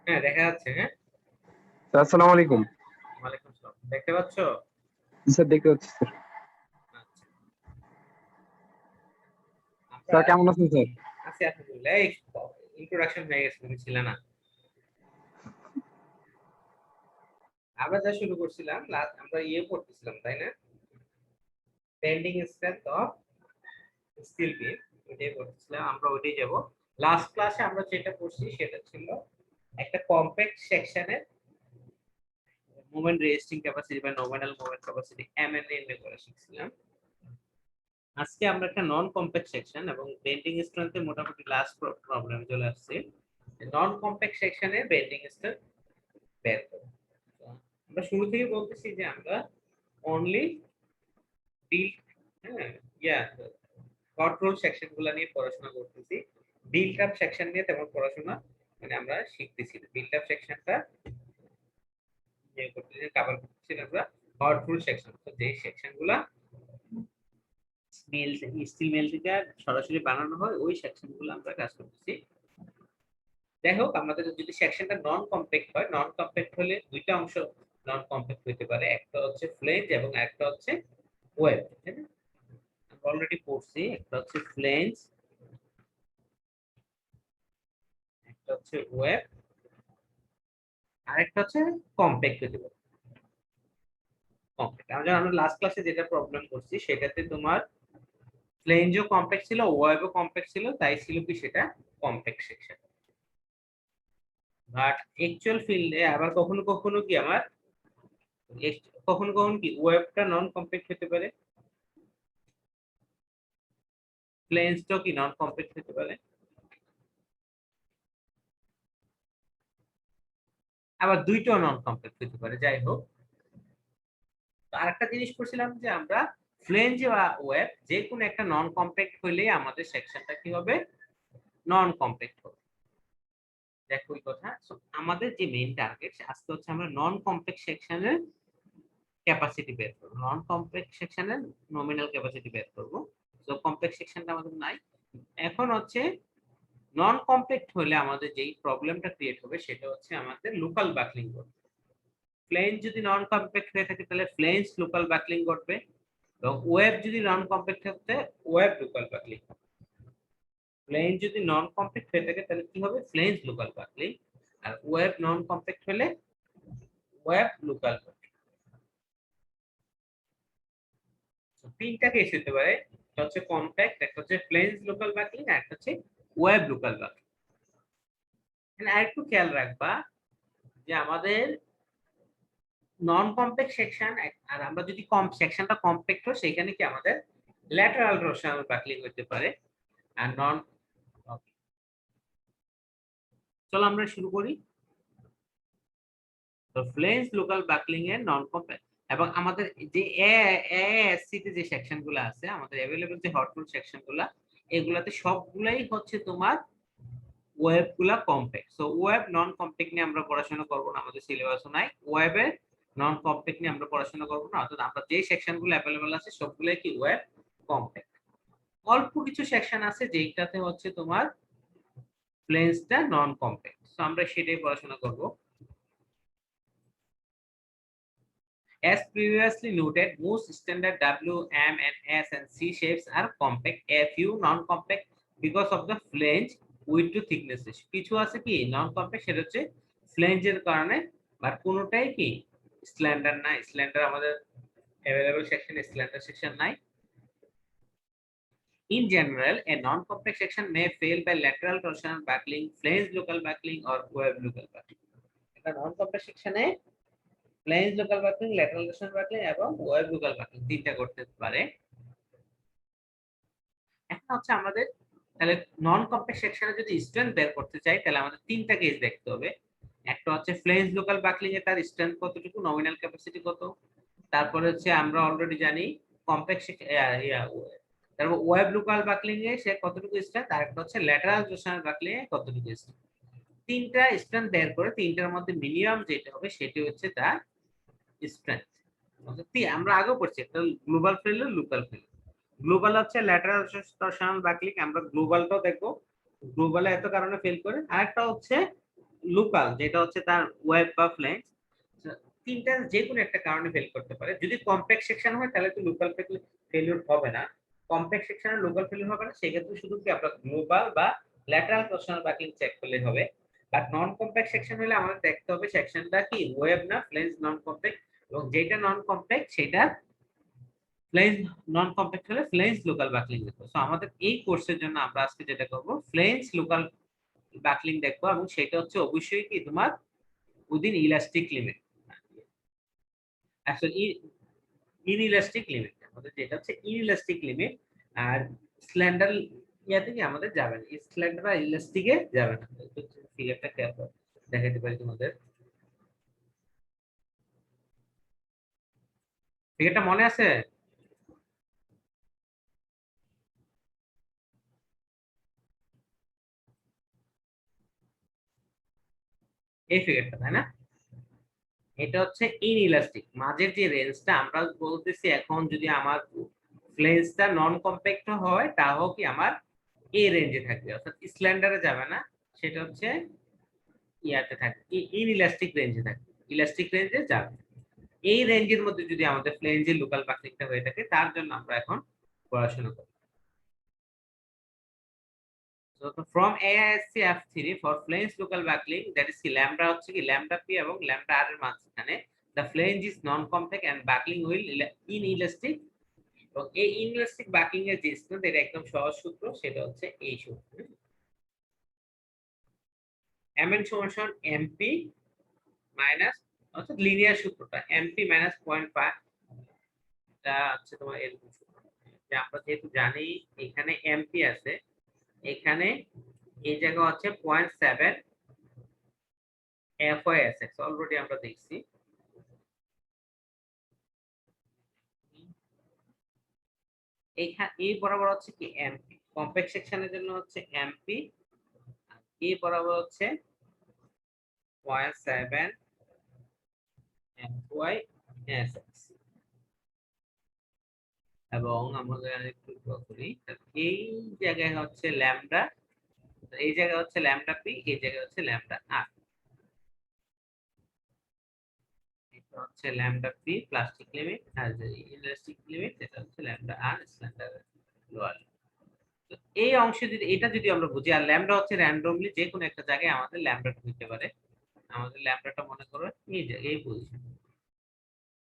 হ্যাঁ, দেখা যাচ্ছে। হ্যাঁ, স্যার আসসালামু আলাইকুম। ওয়ালাইকুম আসসালাম। দেখতে পাচ্ছ? জি স্যার, দেখতে পাচ্ছি স্যার। আচ্ছা, আমরা স্যার কেমন আছেন স্যার? আছি আলহামদুলিল্লাহ। এই ইন্ট্রোডাকশন হয়ে গেছে, তুমি ছিলে না। আমরা যা শুরু করছিলাম, লাস্ট আমরা পড়তেছিলাম, তাই না? বেন্ডিং স্ট্রেংথ অফ স্টিল বিম, ওইটাই পড়তেছিলাম। আমরা ওইটাই যাব। লাস্ট ক্লাসে আমরা যেটা পড়ছি সেটা ছিল একটা কম্প্যাক্ট সেকশনের মোমেন্ট রেজিস্টিং ক্যাপাসিটি বা নমিনাল মোমেন্ট ক্যাপাসিটি এমএনএ করে শিখছিলাম। আজকে আমরা একটা নন কম্প্যাক্ট সেকশন এবং বেন্ডিং স্ট্রেংথে মোটামুটি লাস্ট প্রবলেম চলে আসছে। নন কম্প্যাক্ট সেকশনে বেন্ডিং স্ট্রেংথ বের করব। তো আমরা শুরু থেকে বলতেছি যে আমরা অনলি বিল্ড, হ্যাঁ, কন্ট্রোল সেকশন গুলো নিয়ে পড়াশোনা করতেছি। বিল্ড আপ সেকশন নিয়ে তেমন পড়াশোনা মানে আমরা শিখতেছি। বিল্ড আপ সেকশনটা নিয়ে করতেছি, কভার করতেছি আমরা পাওয়ারফুল সেকশন। তো যে সেকশন গুলা মেল স্টিল মেল থেকে সরাসরি বানানো হয়, ওই সেকশন গুলো আমরা কাজ করতেছি। যাই হোক, আমাদের যদি সেকশনটা নন কম্প্যাক্ট হয়, নন কম্প্যাক্ট হলে দুইটা অংশ নন কম্প্যাক্ট হতে পারে, একটা হচ্ছে ফ্লেঞ্জ এবং একটা হচ্ছে ওয়েব। তাই না? আমরা অলরেডি পড়ছি, একটা হচ্ছে ফ্লেঞ্জ, একটা হচ্ছে ওয়েব, আর একটা হচ্ছে কম্প্যাক্ট হতে পারে। কম্প্যাক্ট আমরা লাস্ট ক্লাসে যেটা প্রবলেম করছি সেটাতে তোমার ফ্লেঞ্জও কম্প্যাক্ট ছিল, ওয়েবও কম্প্যাক্ট ছিল, তাই ছিল কি সেটা কম্প্যাক্ট সেকশন। বাট অ্যাকচুয়াল ফিল্ডে আবার কখনো কখনো কি আমার কখনো কখনো কি ওয়েবটা নন কম্প্যাক্ট হতে পারে, প্লেনসটাও কি নন কম্প্যাক্ট হতে পারে, আবার দুইটাও নন কম্প্যাক্ট হতে পারে। যাই হোক, তো আরেকটা জিনিস করছিলাম যে আমরা ফ্লেঞ্জ বা ওয়েব যে কোনো একটা নন কম্প্যাক্ট হইলেই আমাদের সেকশনটা কি হবে, নন কম্প্যাক্ট হবে। দেখো ওই কথা। So, আমাদের যে মেইন টার্গেট আজকে হচ্ছে আমরা নন কম্প্যাক্ট সেকশনের ক্যাপাসিটি বের করবো, নন কম্প্যাক্ট সেকশনের নমিনাল ক্যাপাসিটি বের করবো। তো কম্প্যাক্ট সেকশনটা আমাদের নাই। এখন হচ্ছে নন কম্প্যাক্ট হলে আমাদের যেই প্রবলেমটা ক্রিয়েট হবে সেটা হচ্ছে আমাদের লোকাল বাকলিং ঘটবে। ফ্লেঞ্জ যদি নন কম্প্যাক্ট হয়ে থাকে তাহলে ফ্লেঞ্জ লোকাল বাকলিং ঘটবে, এবং ওয়েব যদি নন কম্প্যাক্ট হতে ওয়েব লোকাল বাকলিং। ফ্লেঞ্জ যদি নন কম্প্যাক্ট হয়ে থাকে তাহলে কি হবে, ফ্লেঞ্জ লোকাল বাকলিং। আর ওয়েব নন কম্প্যাক্ট হলে ওয়েব লোকাল বাকলিং। তিনটা কেস হতে পারে, একটা হচ্ছে কম্প্যাক্ট, একটা হচ্ছে ফ্লেঞ্জ লোকাল বাকলিং, আর একটা হচ্ছে ওয়েব লোকাল বাকলিং। এখানে আরেকটু খেয়াল রাখবা যে আমাদের নন কম্প্যাক্ট সেকশন, আর আমরা যদি সেকশনটা কম্প্যাক্ট হয় সেখানে কি আমাদের ল্যাটারাল রোটেশনাল বাকলিং হতে পারে। আর নন, চলো আমরা শুরু করি। তো ফ্লেঞ্জ লোকাল বাকলিং এর নন কম্প্যাক্ট, এবং আমাদের যে এএসসি তে যে সেকশন গুলো আছে, আমাদের अवेलेबल যে হটরুল সেকশন গুলা, এগুলাতে সবগুলাই হচ্ছে তোমার ওয়েব গুলা কম্প্যাক্ট। সো ওয়েব নন কম্প্যাক্ট নিয়ে আমরা পড়াশোনা করব না, আমাদের সিলেবাসও নাই ওয়েবের নন কম্প্যাক্ট নিয়ে আমরা পড়াশোনা করব না। অর্থাৎ আমরা যে সেকশন গুলো अवेलेबल আছে সবগুলাই কি ওয়েব কম্প্যাক্ট। অল্প কিছু সেকশন আছে যেটাতে হচ্ছে তোমার প্লেনসটা নন কম্প্যাক্ট, সো আমরা সেটাই পড়াশোনা করব। As previously noted, most standard W, M, and S and C shapes are compact. A few non-compact because of the flange width to thickness ratio. কিছু আছে কি নন কম্প্যাক্ট, সেটা হচ্ছে ফ্লেঞ্জের কারণে, বাট কোনোটাই কি স্ল্যান্ডার নাই। স্ল্যান্ডার আমাদের अवेलेबल সেকশন, স্ল্যান্ডার সেকশন নাই। In general, a non-compact section may fail by lateral torsional buckling, flange local buckling, or web local buckling. একটা নন কম্প্যাক্ট সেকশনে flange local buckling, lateral টর্শনাল buckling এবং web local buckling তিনটা করতে পারে। এখন হচ্ছে আমাদের তাহলে নন কম্প্যাক্ট সেকশনে যদি স্ট্রেংথ বের করতে চাই তাহলে আমাদের তিনটা কেস দেখতে হবে। একটা হচ্ছে ফ্লেঞ্জ লোকাল বাকলিং এ তার স্ট্রেংথ কতটুকু, নমিনাল ক্যাপাসিটি কত। তারপরে হচ্ছে আমরা অলরেডি জানি কম্প্যাক্ট তারপর ওয়েব লোকাল বাকলিং এ সে কতটুকু স্ট্রেংথ, আর একটা হচ্ছে ল্যাটারাল টর্শনাল বাকলিং এ কতটুকু স্ট্রেংথ। তিনটা স্ট্রেংথ বের করে তিনটার মধ্যে মিনিমাম যেটা হবে সেটি হচ্ছে তার স্ট্রেংথ। আমরা আগেও পড়ছি একটা global failure, local failure. Global হচ্ছে ল্যাটারাল টর্শনাল বাকলিং, আমরা গ্লোবালটাও দেখবো, গ্লোবালে এত কারণে ফেল করে। আরেকটা হচ্ছে লোকাল যেটা হচ্ছে তার ওয়েব বা ফ্লেন্স, তিনটা যে কোনো একটা কারণে ফেল করতে পারে। যদি কম্প্যাক্ট সেকশন হয় তাহলে তো লোকাল ফেলিউর হবে না, কম্প্যাক্ট সেকশনে লোকাল ফেলিউর হবে না, সেক্ষেত্রে শুধু কি আমরা গ্লোবাল বা ল্যাটারাল টর্শনাল বাকলিং চেক করলে হবে। বাট নন কম্প্যাক্ট সেকশন হলে আমাদের দেখতে হবে সেকশনটা কি ওয়েব না ফ্লেন্স নন কম্প্যাক্ট, এবং যেটা নন কম্প্যাক্ট সেটা ফ্লেন্স নন কম্প্যাক্ট হলে ফ্লেন্স লোকাল বাকলিং দেখবো। সো আমাদের এই কোর্সের জন্য আমরা আজকে যেটা করব ফ্লেন্স লোকাল বাকলিং দেখবো, এবং সেটা হচ্ছে অবশ্যই কি তোমার within elastic limit, actually inelastic limit, আমাদের যেটা হচ্ছে ইনইলাস্টিক লিমিট। আর স্ল্যান্ডার ইয়াতে কি আমাদের যাবে না, স্ল্যান্ডার আর ইলাস্টিকে যাবে না। ফিগারটা খেয়াল করো, দেখাতে পারি তোমাদের, ফিগারটা মনে আছে? এই ফিগারটা তাই না? এটা হচ্ছে ইনইলাস্টিক, মাঝের যে রেঞ্জটা আমরা বলতেছি এখন, যদি আমার ফ্লেন্সটা নন কম্প্যাক্ট হয় তাও কি আমার এই রেঞ্জে থাকবে, অর্থাৎ স্ল্যান্ডারে যাবে না, সেটা হচ্ছে ইয়াতে থাকবে ইনইলাস্টিক রেঞ্জে থাকবে, ইলাস্টিক রেঞ্জে যাবে। এই রেঞ্জের মধ্যে যদি আমাদের ফ্লেঞ্জের লোকাল বাকলিংটা হয়ে থাকে, তার জন্য আমরা এখন পড়াশোনা করি। So from AISC F3 for flange local backling, that is কি lambda হচ্ছে কি lambda p এবং lambda r এর মাঝখানে the flange is non compact and backling will inelastic, এবং এই inelastic backling এর যে স্ট্রেংথ, এটা একদম সহজ সূত্র, সেটা হচ্ছে এই সূত্র, mn সমান mp মাইনাস, অর্থাৎ লিনিয়ার সূত্রটা mp মাইনাস 0.5, এটা হচ্ছে তোমার এরকম সূত্র, যে আমরা যেহেতু জানি এখানে mp আছে, এখানে এই জায়গা হচ্ছে 0.7 FYSX অলরেডি আমরা দেখছি। এই বরাবর হচ্ছে কি এমপি, কম্প্যাক্ট সেকশনের জন্য হচ্ছে এমপি, এই বরাবর হচ্ছে 0.7 FYSX, এবং আমরা একটু ড্র করি, এই জায়গায় হচ্ছে ল্যামডা, এই জায়গায় হচ্ছে ল্যামডা পি, এই জায়গায় হচ্ছে ল্যামডা আর, এটা হচ্ছে ল্যামডা পি প্লাস্টিক লিমিট, আর যে ইলাস্টিক লিমিট এটা হচ্ছে ল্যামডা আর স্ট্যান্ডার্ড লোয়ার। তো এই অংশে যদি এটা যদি আমরা বুঝি, আর ল্যামডা হচ্ছে র্যান্ডমলি যে কোনো একটা জায়গায় আমাদের ল্যামডাটা হতে পারে, আমাদের ল্যামডাটা মনে করো এই যে এই পজিশন,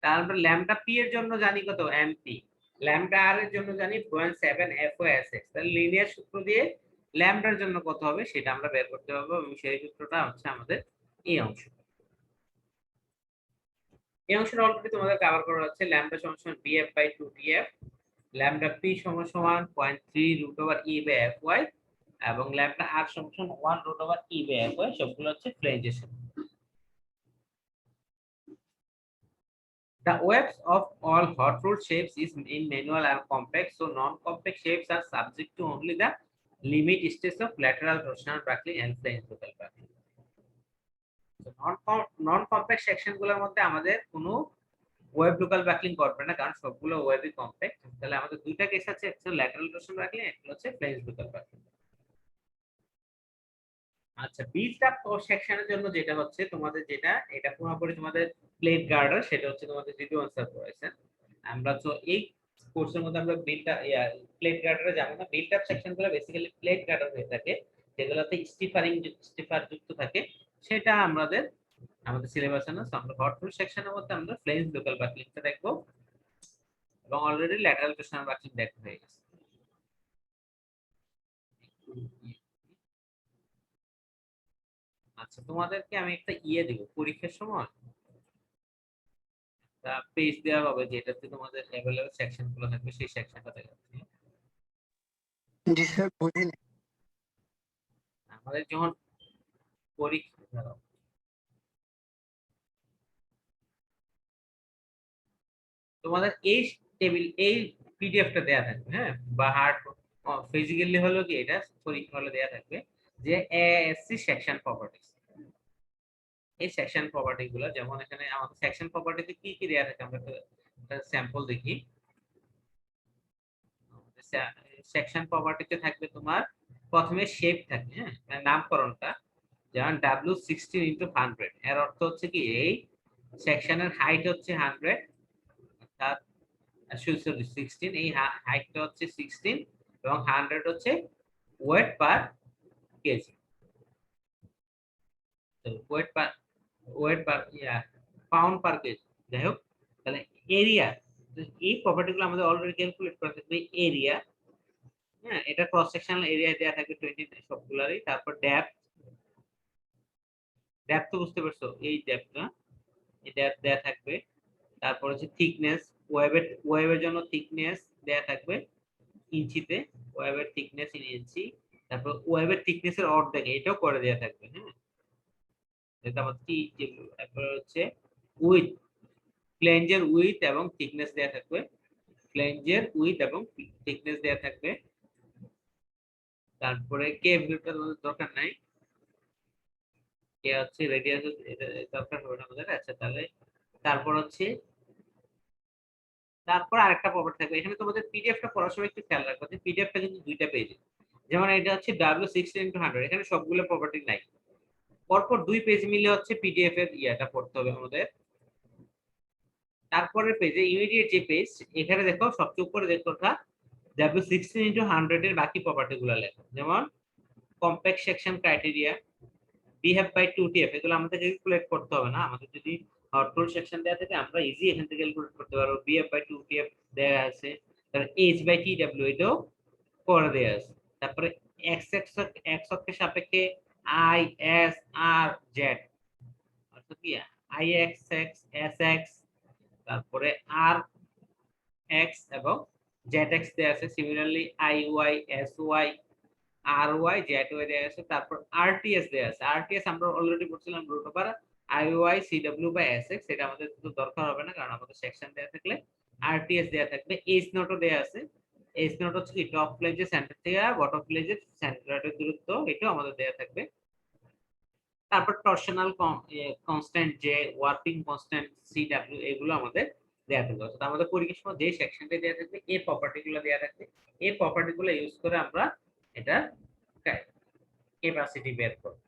তারপর ল্যামডা পি এর জন্য জানি কত এমপি, ল্যামডা আর এর জন্য জানি 0.7 এফওএসএক্স, তাহলে লিনিয়ার সূত্র দিয়ে ল্যামডার জন্য কত হবে সেটা আমরা বের করতে পারবো, এবং সেই সূত্রটা হচ্ছে আমাদের এই অংশ। এই অংশটা অলরেডি তোমাদের কভার করা হচ্ছে, ল্যামডা সমান বিএফ বাই 2টিএফ, ল্যামডা পি সমান 0.3 root over E by F Y, এবং ল্যামডা আর সমান 1 root over E by F Y, সবগুলো হচ্ছে ফ্লেঞ্জের সাথে। The webs of all hot rolled shapes is in manual and compact, so non-compact shapes are subject to only the limit states of lateral torsional buckling and flange local buckling. So non-compact section গুলোর মধ্যে আমাদের কোনো web local buckling করবে না, কারণ সবগুলো ওয়েবই compact. তাহলে আমাদের দুইটা কেস আছে, একটা ল্যাটারাল টর্শনাল বাকলিং, একটা হচ্ছে ফ্লেঞ্জ লোকাল বাকলিং। আচ্ছা, বিল্ট আপ সেকশনের জন্য যেটা হচ্ছে তোমাদের, যেটা এটা পুরোপুরি তোমাদের প্লেট গার্ডার, সেটা হচ্ছে তোমাদের দ্বিতীয় আনসার করেছেন। আমরা তো এই কোর্সের মধ্যে আমরা বিল্ট আপ প্লেট গার্ডারে যাব না, বিল্ট আপ সেকশন গুলো বেসিক্যালি প্লেট গার্ডার হয়ে থাকে, যেগুলোতে স্টিফার যুক্ত থাকে, সেটা আমাদের সিলেবাসে না। আমরা হট রুল সেকশনের মধ্যে আমরা ফ্লেঞ্জ লোকাল বাকলিংটা দেখবো, এবং অলরেডি ল্যাটারাল টর্শনাল বাকলিং দেখা হয়ে গেছে। আচ্ছা, তোমাদেরকে আমি একটা দিব পরীক্ষার সময়, পেজ দেওয়া হবে যেটাতে তোমাদের अवेलेबल সেকশন গুলো থাকবে, সেই সেকশনটা দেখাচ্ছি। জি স্যার, বুঝিনি। আমাদের যখন পরীক্ষা দাঁড়াও, তোমাদের এই টেবিল এই পিডিএফটা দেয়া থাকবে, হ্যাঁ, বা হার্ড ফিজিক্যালি হলো কি এটা পরীক্ষা হলে দেয়া থাকবে, যে এএসসি সেকশন প্রপার্টিজ, এই সেকশন প্রপার্টি গুলো, যেমন এখানে আমাদের সেকশন প্রপার্টিতে কি কি দেয়া থাকে আমরা একটা স্যাম্পল দেখি। সেকশন প্রপার্টিতে থাকবে তোমার প্রথমে শেপ থাকে, হ্যাঁ, মানে নামকরণটা, যেমন W16 ইন্টু 100, এর অর্থ হচ্ছে কি এই সেকশনের হাইট হচ্ছে 100, অর্থাৎ 16, এই হাইটটা হচ্ছে 16 এবং 100 হচ্ছে ওয়েট পার কেজি। ওয়েট পার পাউন্ড পার কেজি, যাই হোক। তাহলে এরিয়া, এই প্রপার্টি গুলো আমাদের অলরেডি ক্যালকুলেট করা থাকবে। এরিয়া, হ্যাঁ, এটা ক্রস সেকশনাল এরিয়া দেওয়া থাকবে 20 সবগুলারই। তারপর ডেপথ, ডেপথ তো বুঝতে পারছো, এই ডেপথটা, এই ডেপথ দেওয়া থাকবে। তারপর হচ্ছে থিকনেস, ওয়েবের জন্য থিকনেস দেওয়া থাকবে ইঞ্চিতে, ওয়েবের থিকনেস ইন ইঞ্চি। তারপর ওয়েবের থিকনেসের অর্ধেক, এটাও করে দেওয়া থাকবে। হ্যাঁ, এটা আমাদের কি, তারপর হচ্ছে উইথ, ফ্লেঞ্জের উইথ এবং থিকনেস দেওয়া থাকবে, ফ্লেঞ্জের উইথ এবং থিকনেস দেওয়া থাকবে। তারপরে কে ভ্যালুটা দরকার নাই, কে হচ্ছে রেডিয়াস, এটা দরকার হবে না আমাদের। আচ্ছা, তাহলে তারপর হচ্ছে, তারপর আরেকটা প্রপার্টি থাকবে এখানে। তোমাদের পিডিএফটা পড়ার সময় একটু খেয়াল রাখবে যে পিডিএফটা কিন্তু দুইটা পেজে, যেমন এটা হচ্ছে W16 × 100, এখানে সবগুলো প্রপার্টি নাই, পরপর 2 পেজ মিলে হচ্ছে পিডিএফ এর ইয়াটা পড়তে হবে আমাদের। তারপরের পেজে ইমিডিয়েট যে পেজ, এখানে দেখো সবচেয়ে উপরে দেখো ওটা W16 × 100 এর বাকি প্রপার্টি গুলো লেখো, যেমন compact section criteria, behave by 2TF, এগুলো আমাদের ক্যালকুলেট করতে হবে না। আমাদের যদি টুল সেকশন দেওয়া থাকে আমরা ইজি এখান থেকে ক্যালকুলেট করতে পারবো। বিহেভ বাই 2TF দেওয়া আছে, তারপর এইচ বাই TW এটাও করে দেওয়া আছে। তারপরে এক্স এক্স অক্ষের সাপেক্ষে আই এস আর জেড, অর্থাৎ কি I X X S X, তারপরে আর এক্স এবং জেড এক্স দেওয়া আছে। Similarly I Y S Y R Y Z Y দেওয়া আছে। তারপর আরটিএস দেওয়া আছে। আরটিএস আমরা অলরেডি পড়ছিলাম root over I Y CW by S X, এটা আমাদের তো দরকার হবে না কারণ আমাদের সেকশন দেওয়া থাকলে আরটিএস দেওয়া থাকবে। এইচ নোটও দেওয়া আছে। এইচ নোট হচ্ছে কি টপ প্লেজের সেন্টার থেকে বটম প্লেজের সেন্টারের দূরত্ব, এটাও আমাদের দেওয়া থাকবে। তারপর torsional constant J, working constant CW, এগুলো আমাদের দেওয়া থাকবে। অর্থাৎ আমাদের পরীক্ষার সময় যে সেকশনটা দেওয়া থাকবে এই প্রপার্টি গুলো দেওয়া থাকবে, এই প্রপার্টি গুলো ইউজ করে আমরা এটা ক্যাপাসিটি বের করব।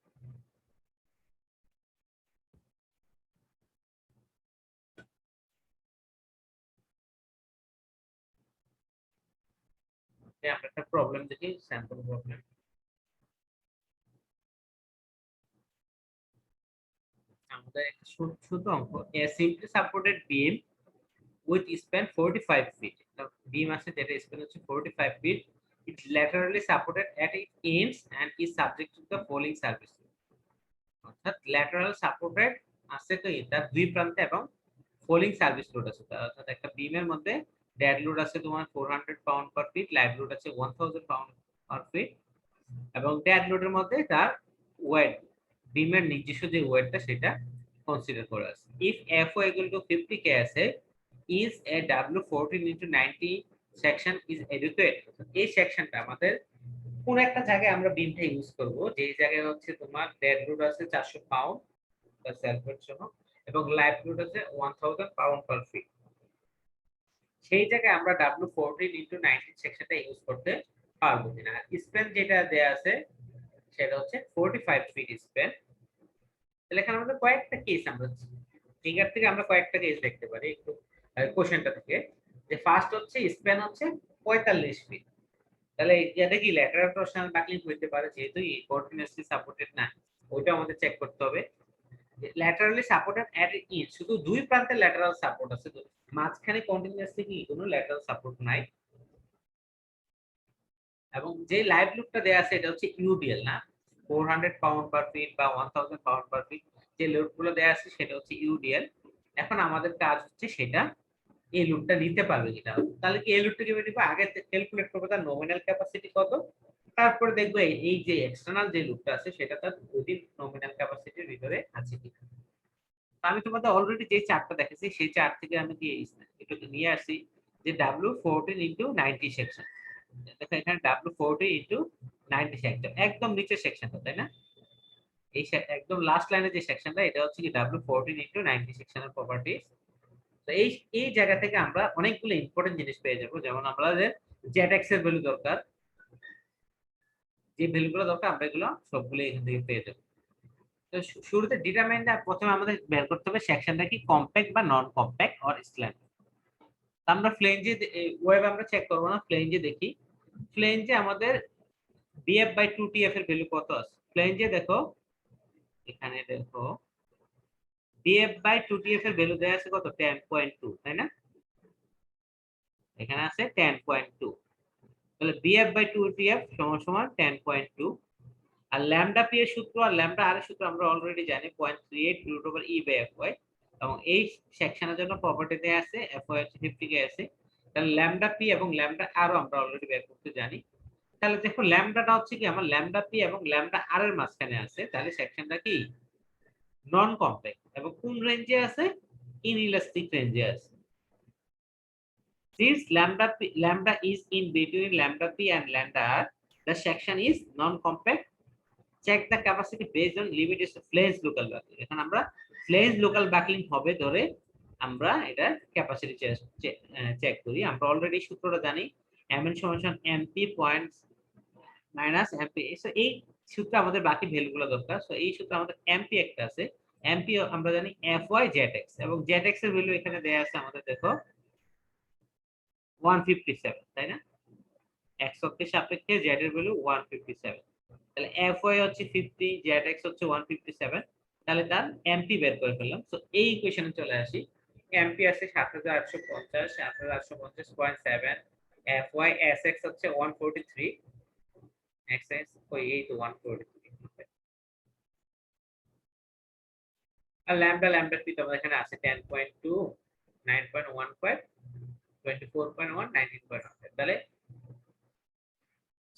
আমরা একটা প্রবলেম দেখি, স্যাম্পল প্রবলেম। আমাদের একটা ছোট অঙ্ক, a simply supported beam with span 45 feet, beam আছে যেটা স্প্যান হচ্ছে 45 feet, it laterally supported at its ends and is subject to the following service, অর্থাৎ ল্যাটারাল সাপোর্টেড আছে তো তার দুই প্রান্তে এবং ফোলিং সার্ভিস লোড আছে। অর্থাৎ একটা বিমের মধ্যে ডেড লোড আছে তোমার 400 পাউন্ড পার ফিট, লাইভ লোড আছে 1000 পাউন্ড পার ফিট, এবং ডেড লোডের মধ্যে তার ওয়েট, বিমের নিজস্ব যে ওয়েটটা সেটা কনসিডার করে আছে। If FO = 50 KSA is a W14 × 90 section is educate, এই সেকশনটা আমাদের কোন একটা জায়গায় আমরা বিমটা ইউজ করব, যে জায়গায় হচ্ছে তোমার ডেড লোড আছে 400 পাউন্ড বা সেলফের জন্য এবং লাইভ লোড আছে 1000 পাউন্ড পার ফিট, সেই জায়গায় আমরা W14 × 90 সেকশনটা ইউজ করতে পারবো কিনা। স্প্যান যেটা দেয়া আছে সেটা হচ্ছে 45 ফিট স্প্যান। তাহলে এখানে আমাদের কয়েকটা কেস, আমরা ফিগার থেকে আমরা কয়েকটা কেস দেখতে পারি একটু কোশ্চেনটা থেকে। যে ফার্স্ট হচ্ছে স্প্যান হচ্ছে 45 ফিট, তাহলে এটা কি ল্যাটারাল টরশনাল বাকলিং হইতে পারে, যেহেতু কন্টিনিউয়াসলি সাপোর্টেড না, ওইটা আমাদের চেক করতে হবে। ল্যাটারালি সাপোর্টেড এট ইচ, শুধু দুই প্রান্তে ল্যাটারাল সাপোর্ট আছে, তো মাঝখানে কন্টিনিউয়াসলি কি কোনো ল্যাটারাল সাপোর্ট নাই। এবং যে লাইভ লোডটা দেয়া আছে এটা হচ্ছে ইউডিএল, না 400 পাউন্ড পার ফিট বা 1000 পাউন্ড পার ফিট, যে লোডগুলো দেয়া আছে সেটা হচ্ছে ইউডিএল। এখন আমাদের কাজ হচ্ছে সেটা এই লোডটা নিতে পারবে কিনা। তাহলে কি এই লোডটা কিভাবে নিব, আগে ক্যালকুলেট করব তার নমিনাল ক্যাপাসিটি কত, তারপরে দেখবো এই যে এক্সটার্নাল যে লোডটা আছে সেটা তার উইদিন নমিনাল ক্যাপাসিটির ভিতরে আছে কিনা। আমি তোমাদের অলরেডি যে চার্টটা দেখেছি সেই চার্ট থেকে আমি কি একটু নিয়ে আসি যে W14 × 90 সেকশন। দেখো এখানে W14 × 90 সেকশন, একদম নিচের সেকশনটা, তাই না? এই একদম লাস্ট লাইনে যে সেকশনটা এটা হচ্ছে কি W14 × 90 সেকশনের প্রপার্টিজ। তো এই এই জায়গা থেকে আমরা অনেকগুলো ইম্পর্টেন্ট জিনিস পেয়ে যাবো, যেমন আমাদের জেড এক্স এর ভ্যালু দরকার, যে ভ্যালুগুলো দরকার আমরা এগুলো সবগুলো এখান থেকে পেয়ে যাবো। তো শুরুতে ডিটারমাইনটা প্রথমে আমাদের বের করতে হবে সেকশনটা কি কম্প্যাক্ট বা নন কম্প্যাক্ট অর স্ল্যান্ট। আমরা ফ্লেঞ্জে ওয়েব আমরা চেক করব না, ফ্লেঞ্জে দেখি। ফ্লেঞ্জে আমাদের ডিএফ বাই 2টিএফ এর ভ্যালু কত আছে? ফ্লেঞ্জে দেখো, এখানে দেখো ডিএফ বাই 2টিএফ এর ভ্যালু দেয়া আছে কত? 10.2, তাই না? এখানে আছে 10.2। তাহলে বিএফ বাই 2টিএফ সমান সমান 10.2। আর ল্যামডা পি এর সূত্র আর ল্যামডা আর এর সূত্র আমরা অলরেডি জানি 0.38 root over E by F Y. এবং এই সেকশনের জন্য প্রপার্টি দেয়া আছে এফ ওয়াই হচ্ছে 50 কে আছে। তাহলে ল্যামডা পি এবং ল্যামডা আর আমরা অলরেডি বের করতে জানি। তাহলে দেখো ল্যামডাটা হচ্ছে কি আমার ল্যামডা পি এবং ল্যামডা আর এর মাঝখানে আছে, তাহলে সেকশনটা কি নন কম্প্যাক্ট এবং কোন রেঞ্জে আছে? ইনইলাস্টিক রেঞ্জে আছে। Since lambda is in between lambda p and lambda r, the section is non-compact. Check the capacity based on limit is flange local buckling. এখন আমরা flange local buckling হবে ধরে আমরা এটা ক্যাপাসিটি চেক করি। আমরা অলরেডি সূত্রটা জানি, mn সমান mp point minus mp। So এই সূত্রে আমাদের বাকি ভ্যালুগুলো দরকার। সো এই সূত্রে আমাদের mp একটা আছে, mp আমরা জানি fy zx এবং zx এর ভ্যালু এখানে দেয়া আছে আমাদের দেখো 157, তাই না? x অক্ষের সাপেক্ষে z এর ভ্যালু 157। তাহলে fy হচ্ছে 50, zx হচ্ছে 157। তাহলে তার mp বের করে ফেললাম। সো এই ইকুয়েশনে চলে আসি। mp আছে 7850, 7850.7। fy sx হচ্ছে 143, xx ওই এই তো 143। আর ল্যামডা পি তো এখানে আছে 10.2, 9.15, 24.1, 19.1। তাহলে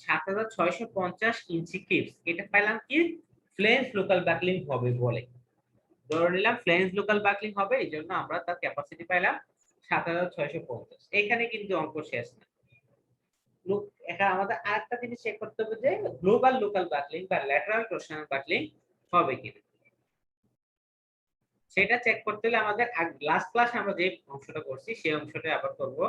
7650 ইঞ্চি ক্লিপস, এটা পেলাম কি ফ্লেঞ্জ লোকাল ব্যাকলিং হবে বলে ধরে নিলাম। ফ্লেঞ্জ লোকাল ব্যাকলিং হবে, এই জন্য আমরা তার ক্যাপাসিটি পাইলাম 7650। এখানে কিন্তু অঙ্ক শেষ না। এখানে আমাদের আরেকটা জিনিস চেক করতে হবে যে গ্লোবাল লোকাল ব্যাকলিং বা ল্যাটারাল টরশনাল ব্যাকলিং হবে কিনা। সেটা চেক করতে হলে আমাদের লাস্ট ক্লাস আমরা যে অংশটা করছি সেই অংশটা আবার করব।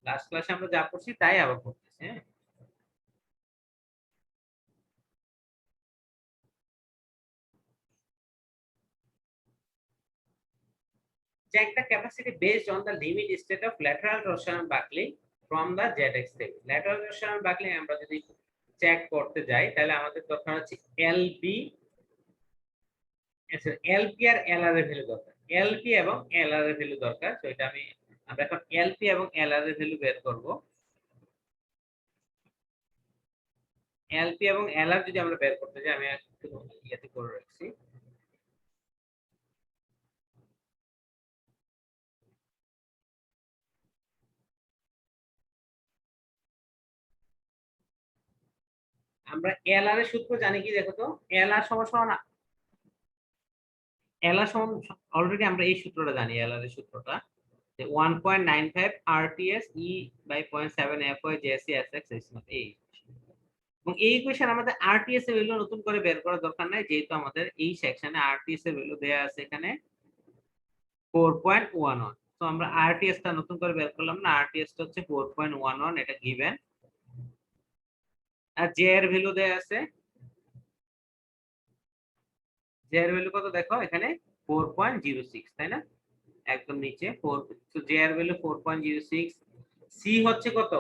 লাস্ট ক্লাসে আমরা যা করছি তাই আবার করতেছি। হ্যাঁ, check the capacity based on the limit state of lateral torsional buckling from the ZX table. Lateral torsional buckling আমরা যদি চেক করতে যাই তাহলে আমাদের দরকার হচ্ছে LB, আচ্ছা LP আর LR এর ভ্যালু দরকার। LP এবং LR এর ভ্যালু দরকার। তো এটা আমরা এখন LP এবং LR এর ভ্যালু বের করব। LP এবং LR যদি আমরা বের করতে যাই, আমি একটু ইয়াতে করে রাখছি। আমরা LR এর সূত্র জানি কি দেখো তো, LR সমান LR সমান অলরেডি আমরা এই সূত্রটা জানি। LR এর সূত্রটা 1.95 RTS E by 0.7 FY JC SX এই। এবং এই ইকুয়েশন আমাদের RTS এর ভ্যালু নতুন করে বের করার দরকার নাই, যেহেতু আমাদের এই সেকশনে RTS এর ভ্যালু দেয়া আছে এখানে 4.11। তো আমরা RTS টা নতুন করে বের করলাম না, RTS টা হচ্ছে 4.11, এটা গিভেন। আর J এর ভ্যালু দেয়া আছে, J এর ভ্যালু কত দেখো এখানে 4.06, তাই না? একদম নিচে 4, তো J এর ভ্যালু 4.06। C হচ্ছে কত?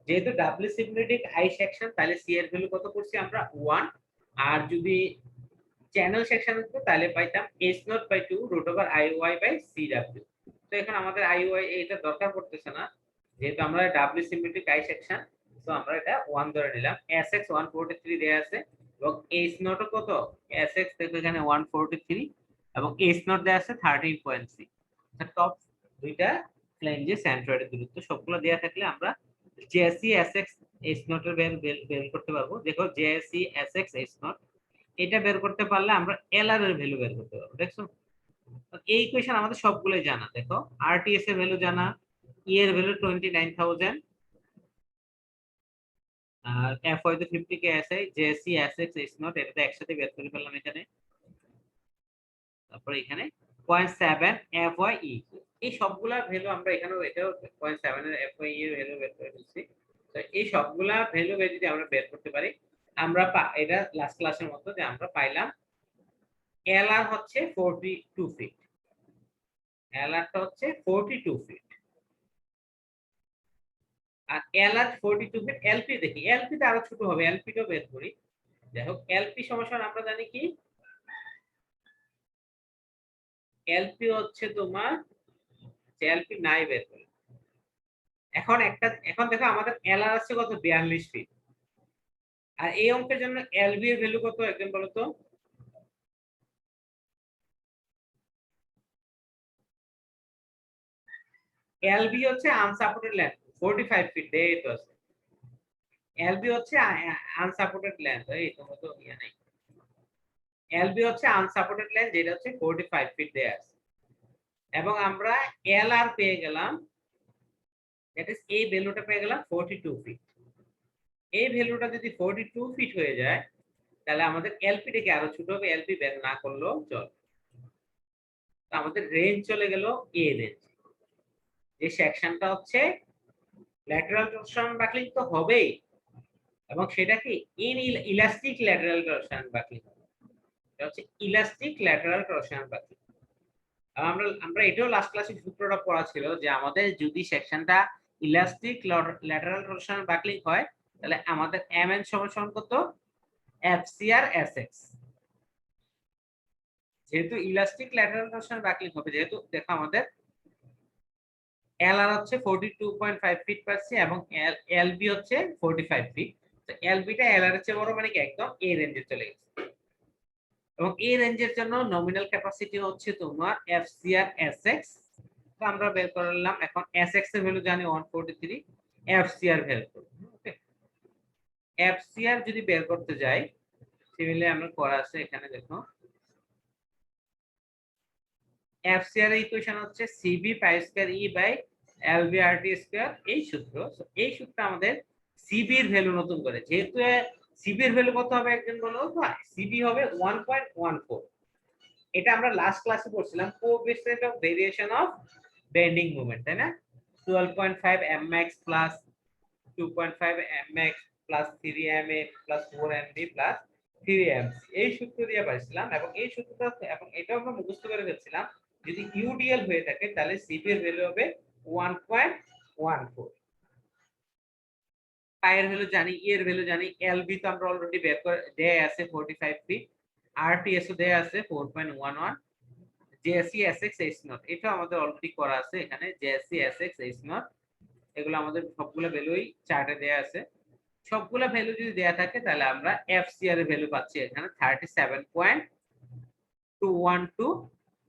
যেহেতু ডাব্লিউ সিগমেটিক আই সেকশন, তাহলে সি এর ভ্যালু কত করছি আমরা 1। আর যদি চ্যানেল সেকশন হতো তাহলে পাইতাম S0/2 রুট ওভার IY/CW। তো এখন আমাদের IY এটা দরকার পড়তেছে না, যেহেতু আমরা ডাব্লিউ সিগমেটিক আই সেকশন। তো আমরা এটা 1 ধরে নিলাম। SX 143 দেয়া আছে এবং S0 কত? SX দেখো এখানে 143 এবং S0 দেয়া আছে 13.6। টপ দুইটা ফ্লেঞ্জে সেন্ট্রয়েডের দূরত্ব সবগুলো দেয়া থাকলে আমরা জেএসসি এসএক্স S0 এর বের করতে পারবো। দেখো জেএসসি এসএক্স S0 এটা বের করতে পারলে আমরা এলআর এর ভ্যালু বের করতে পারবো। দেখছো এই ইকুয়েশন আমাদের সবগুলোই জানা। দেখো আরটিএস এর ভ্যালু জানা, ই এর ভ্যালু 29000 আর এফ হয়তো 50 কে আছে, জেএসসি এসএক্স S0 এটা একসাথে বের করে ফেললাম এখানে। তারপর এখানে 0.7 FYE, এই সবগুলা ভ্যালু আমরা এখানেও এটাও 0.7 এর FYE এর ভ্যালু বের করে ফেলছি। তো এই সবগুলা ভ্যালু যদি আমরা বের করতে পারি আমরা এটা লাস্ট ক্লাসের মতো যে আমরা পাইলাম এলআর হচ্ছে 42 ফিট, এলআরটা হচ্ছে 42 ফিট, আর এলআর 42 ফিট। এলপি দেখি, এলপি তে আরো ছোট হবে, এলপিটাও বের করি। যাই হোক, এলপি সমান আমরা জানি কি, এলপি হচ্ছে তোমার, এলপি নাই বের করি। এখন দেখো আমাদের এলআর আছে কত, 42 ফিট। আর এই অঙ্কের জন্য এলবি এর ভ্যালু কত একজন বলো তো? এলবি হচ্ছে আনসাপোর্টেড ল্যান্ড 45 ফিট, এই তো আছে। এলবি হচ্ছে আনসাপোর্টেড ল্যান্ড, এই তো তো ইয়া নাই। এলবি হচ্ছে আনসাপোর্টেড ল্যান্ড, যেটা হচ্ছে 45 ফিট দেয়া আছে। এবং আমরা এলআর পেয়ে গেলাম, দ্যাট ইজ এই ভ্যালুটা পেয়ে গেলাম 42 ফিট। এই ভ্যালুটা যদি 42 ফিট হয়ে যায়, তাহলে আমাদের এলপি থেকে আরো ছোট হবে, এলপি বের না করলেও চলে। তো আমাদের রেঞ্জ চলে গেল এ রেঞ্জ। যে সেকশনটা হচ্ছে ল্যাটারাল টরশন বাকলিং তো হবেই, এবং সেটা কি ইলাস্টিক ল্যাটারাল টরশন বাকলিং হবে। এটা হচ্ছে ইলাস্টিক ল্যাটারাল টরশন বাকলিং। আমরা এটাও লাস্ট ক্লাসে সূত্রটা পড়া ছিল যে আমাদের যদি সেকশনটা ইলাস্টিক ল্যাটারাল টরশন বাকলিং হয়, তাহলে আমাদের এমএন সমান কত, এফসিআর এসএক্স। যেহেতু ইলাস্টিক ল্যাটারাল টরশন বাকলিং হবে, যেহেতু দেখো আমাদের এলআর হচ্ছে 42.5 ফিট পাচ্ছি এবং এলবি হচ্ছে 45 ফিট। তো এলবিটা এলআর এর চেয়ে বড়, মানে কি একদম এ রেঞ্জে চলে গেছে। এবং এই রেঞ্জের জন্য নমিনাল ক্যাপাসিটি হচ্ছে তোমার এফসিআর এসএক্স। তো আমরা বের করলাম, এখন এসএক্স এর ভ্যালু জানি 143, এফসিআর ভ্যালু ওকে। এফসিআর যদি বের করতে যাই, সিমিলে আমরা করা আছে এখানে দেখো, এফসিআর এর ইকুয়েশন হচ্ছে CB pi square E by LB RT square, এই সূত্র। এই সূত্র আমাদের সিবি এর ভ্যালু নতুন করে, যেহেতু সিবি এর ভ্যালু কত হবে একজন বলো তো? সিবি হবে 1.14। এটা আমরা লাস্ট ক্লাসে পড়ছিলাম, coefficient of variation of bending moment, তাই না? 12.5 mx plus 2.5 mx plus 3 ma plus 4 mb plus 3 mc, এই সূত্র দিয়ে পাইছিলাম। এবং এই সূত্রটা, এবং এটাও আমরা মুখস্থ করে ফেলছিলাম, যদি ইউডিএল হয়ে থাকে তাহলে সিপি এর ভ্যালু হবে 1.14। পাই এর ভ্যালু জানি, ই এর ভ্যালু জানি, এলবি তো আমরা অলরেডি বের করে দেয়া আছে 45 ফিট, আরটিএস ও দেয়া আছে 4.11, জেএসসি এসএক্স এইচ নট এটা আমাদের অলরেডি করা আছে এখানে, জেএসসি এসএক্স এইচ নট এগুলো আমাদের সবগুলো ভ্যালুই চার্টে দেয়া আছে। সবগুলো ভ্যালু যদি দেয়া থাকে, তাহলে আমরা এফসিআর এর ভ্যালু পাচ্ছি এখানে 37.212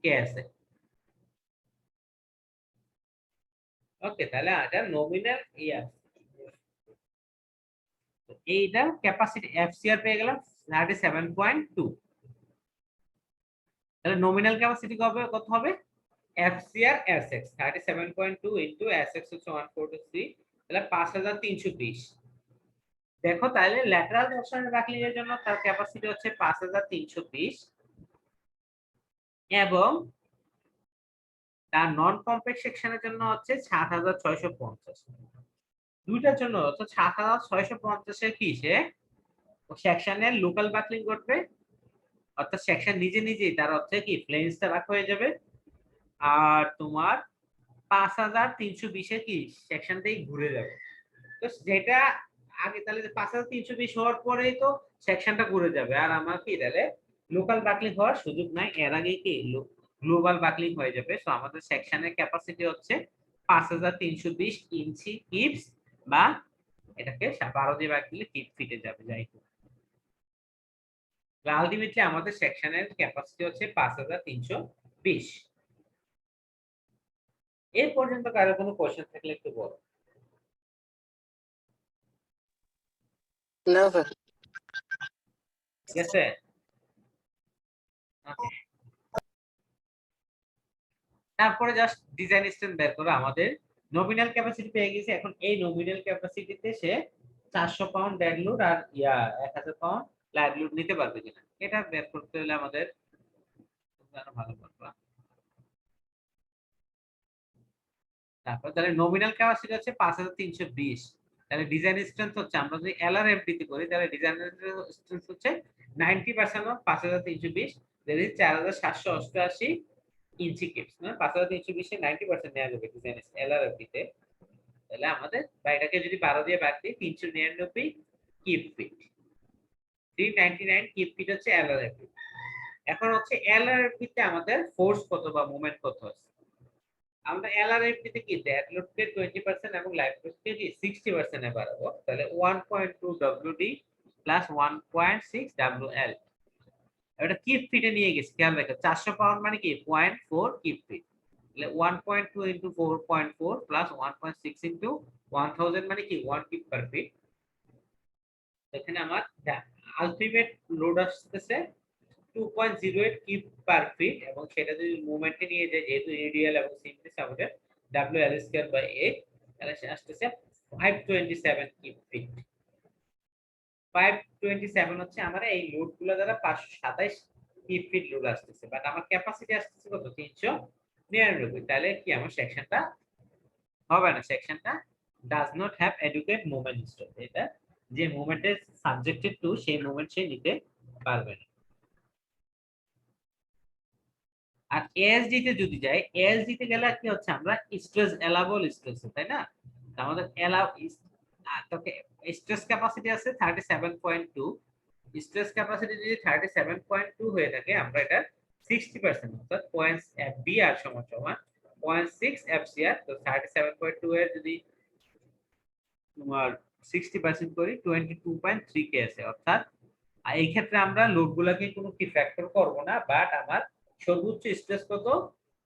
কে আছে। ওকে, তাহলে এটা নমিনাল ইয়ার, এইটা ক্যাপাসিটি এফসিআর পেয়ে গেলাম 37.2। তাহলে নমিনাল ক্যাপাসিটি কত হবে? এফসিআর এসএক্স 37.2 ইনটু এসএক্স হচ্ছে 143, তাহলে 5320। দেখো তাহলে ল্যাটারাল টরশন বাকলিং এর জন্য তার ক্যাপাসিটি হচ্ছে 5320, এবং তার নন কমপ্লেক্স সেকশনের জন্য হচ্ছে 7650। দুইটার জন্য হচ্ছে 7650 এর কি, সে সেকশনের লোকাল বাকলিং করবে, অর্থাৎ সেকশন নিজে নিজেই তার হচ্ছে কি ফ্লেঞ্জটা রাখ হয়ে যাবে। আর তোমার 5320 এ কি সেকশনটাই ঘুরে যাবে। তো যেটা আগে, তাহলে 5320 হওয়ার পরেই তো সেকশনটা ঘুরে যাবে, আর আমার কি তাহলে লোকাল বাকলিং হওয়ার সুযোগ নাই, এর আগে কি গ্লোবাল বাকলিং হয়ে যাবে। সো আমাদের সেকশনের ক্যাপাসিটি হচ্ছে 5320 ইঞ্চি কিপস, বা এটাকে 12 দিয়ে ভাগ দিলে কিপ ফিটে যাবে, যাই হোক। আলটিমেটলি আমাদের সেকশনের ক্যাপাসিটি হচ্ছে 5320। এই পর্যন্ত কারো কোনো কোশ্চেন থাকলে একটু বলো। না স্যার। ঠিক আছে, তারপরে জাস্ট ডিজাইন স্ট্যান্ড বের করো। আমাদের নমিনাল ক্যাপাসিটি পেয়ে গেছে, এখন এই নমিনাল ক্যাপাসিটিতে সে 400 পাউন্ড ডেড লোড আর 1000 পাউন্ড লাইভ লোড নিতে পারবে কিনা, এটা বের করতে হলে আমাদের ভালো করবা। তারপর তাহলে নমিনাল ক্যাপাসিটি হচ্ছে 5320, তাহলে ডিজাইন স্ট্রেংথ হচ্ছে আমরা যদি এলআরএফডি তে করি তাহলে ডিজাইন স্ট্রেংথ হচ্ছে 90% of 5320, that is 4788 inch keeps না 5320 এর 90% নেওয়া যাবে ডিজাইন এলআরএফডি তে। তাহলে আমাদের বা এটাকে যদি 12 দিয়ে ভাগ দিই 399 কিপ ফিট, 399 কিপ ফিট হচ্ছে এলআরএফডি। এখন হচ্ছে এলআরএফডি তে আমাদের ফোর্স কত বা মোমেন্ট কত আছে। আমরা এলআরএফডি তে কি ডেড লোডকে 20% এবং লাইভ লোডকে কি 60% এ বাড়াবো। তাহলে 1.2 ডব্লিউডি প্লাস 1.6 ডব্লিউএল। এটা কিপ ফিটে নিয়ে গেছি, খেয়াল রাখো 400 পাউন্ড মানে কি 0.4 কিপ ফিট। তাহলে 1.2 ইনটু 4.4 প্লাস 1.6 ইনটু 1000 মানে কি 1 কিপ পার ফিট। এখানে আমার আলটিমেট লোড আসছে 2.08 কিপ পার ফিট, এবং সেটা যদি মুভমেন্টে নিয়ে যায় যেহেতু রেডিয়াল এবং সিমপ্লিস আমাদের ডব্লিউএল স্কয়ার বাই 8, তাহলে সে আসছে 527 কিপ ফিট। 527 হচ্ছে আমার এই লোডগুলো দ্বারা 527 কিপ ফিট লোড আসছে, বাট আমার ক্যাপাসিটি আসছে কত 399। তাহলে কি আমার সেকশনটা হবে না, সেকশনটা does not have educate movement stress. এটা যে মুভমেন্টের সাবজেক্টেড টু সেই মুভমেন্ট সে নিতে পারবে না। আর এএসডি তে যদি যাই, এএসডি তে গেলে কি হচ্ছে আমরা স্ট্রেস এলাবল স্ট্রেস, তাই না? আমাদের স্ট্রেস ক্যাপাসিটি আছে 37.2, স্ট্রেস ক্যাপাসিটি যদি 37.2 হয়ে থাকে আমরা এটা 60% অর্থাৎ পয়েন্ট এফবিআর সমান 0.6 এফসিআর। তো 37.2 এর যদি তোমার 60% করি 22.3 কে আছে, অর্থাৎ এই ক্ষেত্রে আমরা লোডগুলোকে কোনো কি ফ্যাক্টর করব না, বাট আমার সর্বোচ্চ স্ট্রেস কত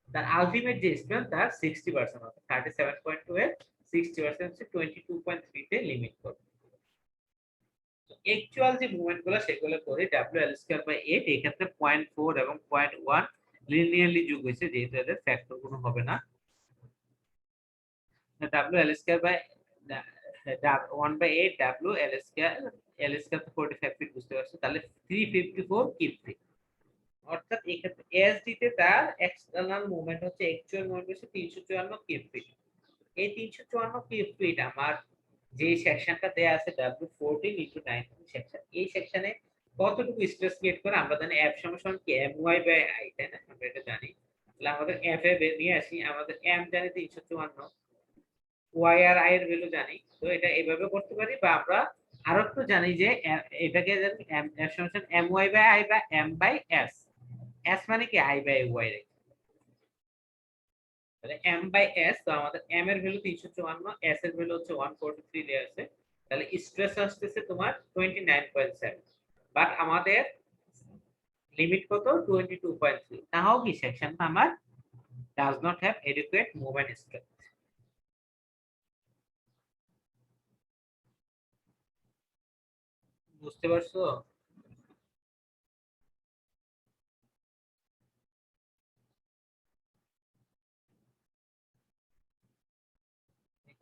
তার আলটিমেট যে স্ট্রেস তার 60%, অর্থাৎ 37.2 এর 60% হচ্ছে 22.3 তে লিমিট করব। তো অ্যাকচুয়াল যে মুভমেন্টগুলো সেগুলো করে ডব্লিউএল স্কয়ার বাই 8, এই ক্ষেত্রে 0.4 এবং 0.1 লিনিয়ারলি যোগ হয়েছে যেহেতু এদের ফ্যাক্টর কোনো হবে না। WL square by 1/8 WL square, L square তো 45 ফিট বুঝতে পারছো, তাহলে 354 কিপ ফিট। অর্থাৎ এই ক্ষেত্রে এসডি তে তার এক্সটারনাল মুভমেন্ট হচ্ছে অ্যাকচুয়াল মুভমেন্ট হচ্ছে 354 কিপ ফিট। এই 354 কিপ ফিট আমার যে সেকশনটা দেয়া আছে W14 * 19 সেকশন, এই সেকশনে কতটুকু স্ট্রেস ক্রিয়েট করে আমরা জানি F সমান কি my বাই I, তাই না? আমরা এটা জানি। তাহলে আমাদের F এ নিয়ে আসি, আমাদের M জানি 354, y আর I এর ভ্যালু জানি। তো এটা এইভাবে করতে পারি, বা আমরা আরো একটু জানি যে এটাকে জানি F সমান my বাই I বা M বাই S। S মানে কি I বাই Y রে, তাহলে M বাই S। তো আমাদের M এর ভ্যালু 354, S এর ভ্যালু হচ্ছে 143 দেয়া আছে। তাহলে স্ট্রেস আসছে তোমার 29.7, বাট আমাদের লিমিট কত 22.3। তাও কি সেকশনটা আমার does not have educate movement stress. বুঝতে পারছো?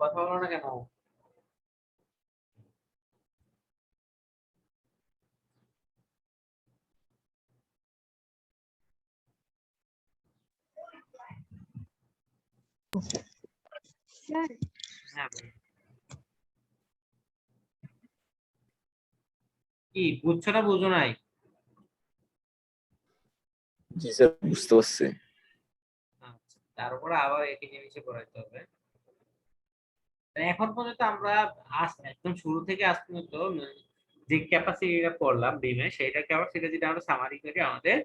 কথা বলো না কেন? হ্যাঁ, কি বুঝছো না বুঝো নাই? জি স্যার, বুঝতে পারছি। আচ্ছা, তারপরে আবার একই জিনিসে পড়াইতে হবে। এখন পর্যন্ত আমরা একদম শুরু থেকে আজ পর্যন্ত যে ক্যাপাসিটিটা পড়লাম বিমে, সেটা ক্যাপাসিটি যদি আমরা সামারি করি আমাদের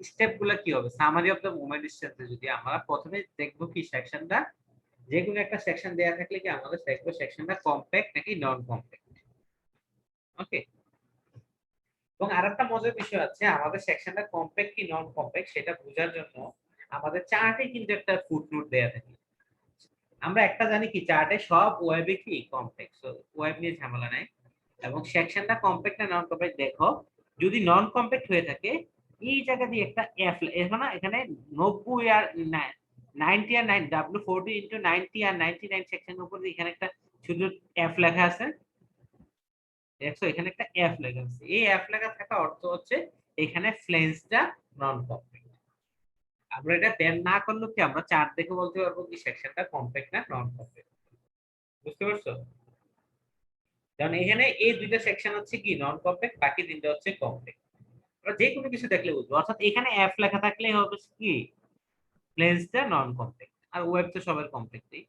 স্টেপ গুলো কি হবে। Summary of the movement strength যদি আমরা প্রথমে দেখবো কি সেকশনটা, যে কোনো একটা সেকশন দেয়া থাকলে কি আমাদের দেখবো সেকশনটা কম্প্যাক্ট নাকি নন কম্প্যাক্ট। ওকে, এবং আরেকটা মজার বিষয় আছে, আমাদের সেকশনটা কম্প্যাক্ট কি নন কম্প্যাক্ট সেটা বোঝার জন্য আমাদের চার্টে কিন্তু একটা ফুটনোট দেয়া থাকে। আমরা একটা জানি কি চার্টে সব ওয়েবে কি কম্প্যাক্ট, সো ওয়েব নিয়ে ঝামেলা নাই। এবং সেকশনটা কম্প্যাক্ট না নন কম্প্যাক্ট দেখো, যদি নন কম্প্যাক্ট হয়ে থাকে এই জায়গা দিয়ে একটা এফ, এখানে 90 আর 90 আর 9 W40 * 90 আর 99 সেকশনের উপর এখানে একটা শুধু এফ লেখা আছে, দেখছো এখানে একটা এফ লেখা আছে। এই এফ লেখা থাকা অর্থ হচ্ছে এখানে ফ্লেঞ্জটা নন কম্প্যাক্ট। আমরা এটা বের না করলে কি আমরা চার্ট দেখে বলতে পারবো কি সেকশনটা কমপ্যাক্ট না নন কমপ্যাক্ট। বুঝতে পারছো? কারণ এখানে এই দুইটা সেকশন হচ্ছে কি নন কমপ্যাক্ট, বাকি তিনটা হচ্ছে কমপ্যাক্ট। আমরা যে কোনো কিছু দেখলে বুঝবো, অর্থাৎ এখানে এফ লেখা থাকলেই হবে কি প্লেনসটা নন কমপ্যাক্ট, আর ওয়েব তো সবার কমপ্যাক্টই।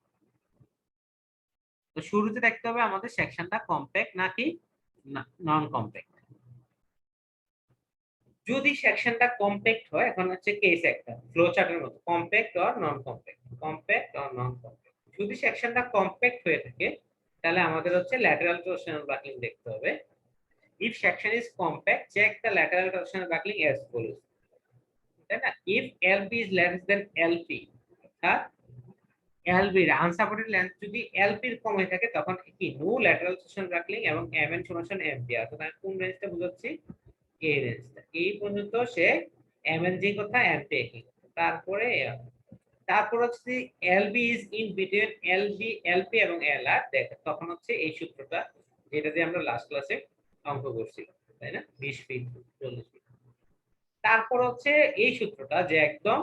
তো শুরুতে দেখতে হবে আমাদের সেকশনটা কমপ্যাক্ট নাকি নন কমপ্যাক্ট। যদি সেকশনটা কমপ্যাক্ট হয়, এখন হচ্ছে কেস একটা ফ্লো চার্টের মতো, compact or non compact, compact or non compact. যদি সেকশনটা কমপ্যাক্ট হয়ে থাকে তাহলে আমাদের হচ্ছে ল্যাটারাল টরশনাল বাকলিং দেখতে হবে। If section is compact, check the lateral torsional buckling as follows, তাই না? If LB is less than LP, অর্থাৎ এলবি এর আনসাপোর্টেড লেন্থ যদি এলপি এর কম হয়ে থাকে তখন কি নো ল্যাটারাল টরশনাল বাকলিং এবং এমএন সমান এমপি। অর্থাৎ আমি কোন রেঞ্জটা বুঝাচ্ছি, এই রেঞ্জটা এই পর্যন্ত সে এমএনজি কথা এমপি কি, তারপরে তারপর হচ্ছে LB is in between LP এবং এলআর, দেখ তখন হচ্ছে এই সূত্রটা যেটা দিয়ে আমরা লাস্ট ক্লাসে অঙ্ক করছিলাম, তাই না? 20 ফিট 40 ফিট। তারপর হচ্ছে এই সূত্রটা যে একদম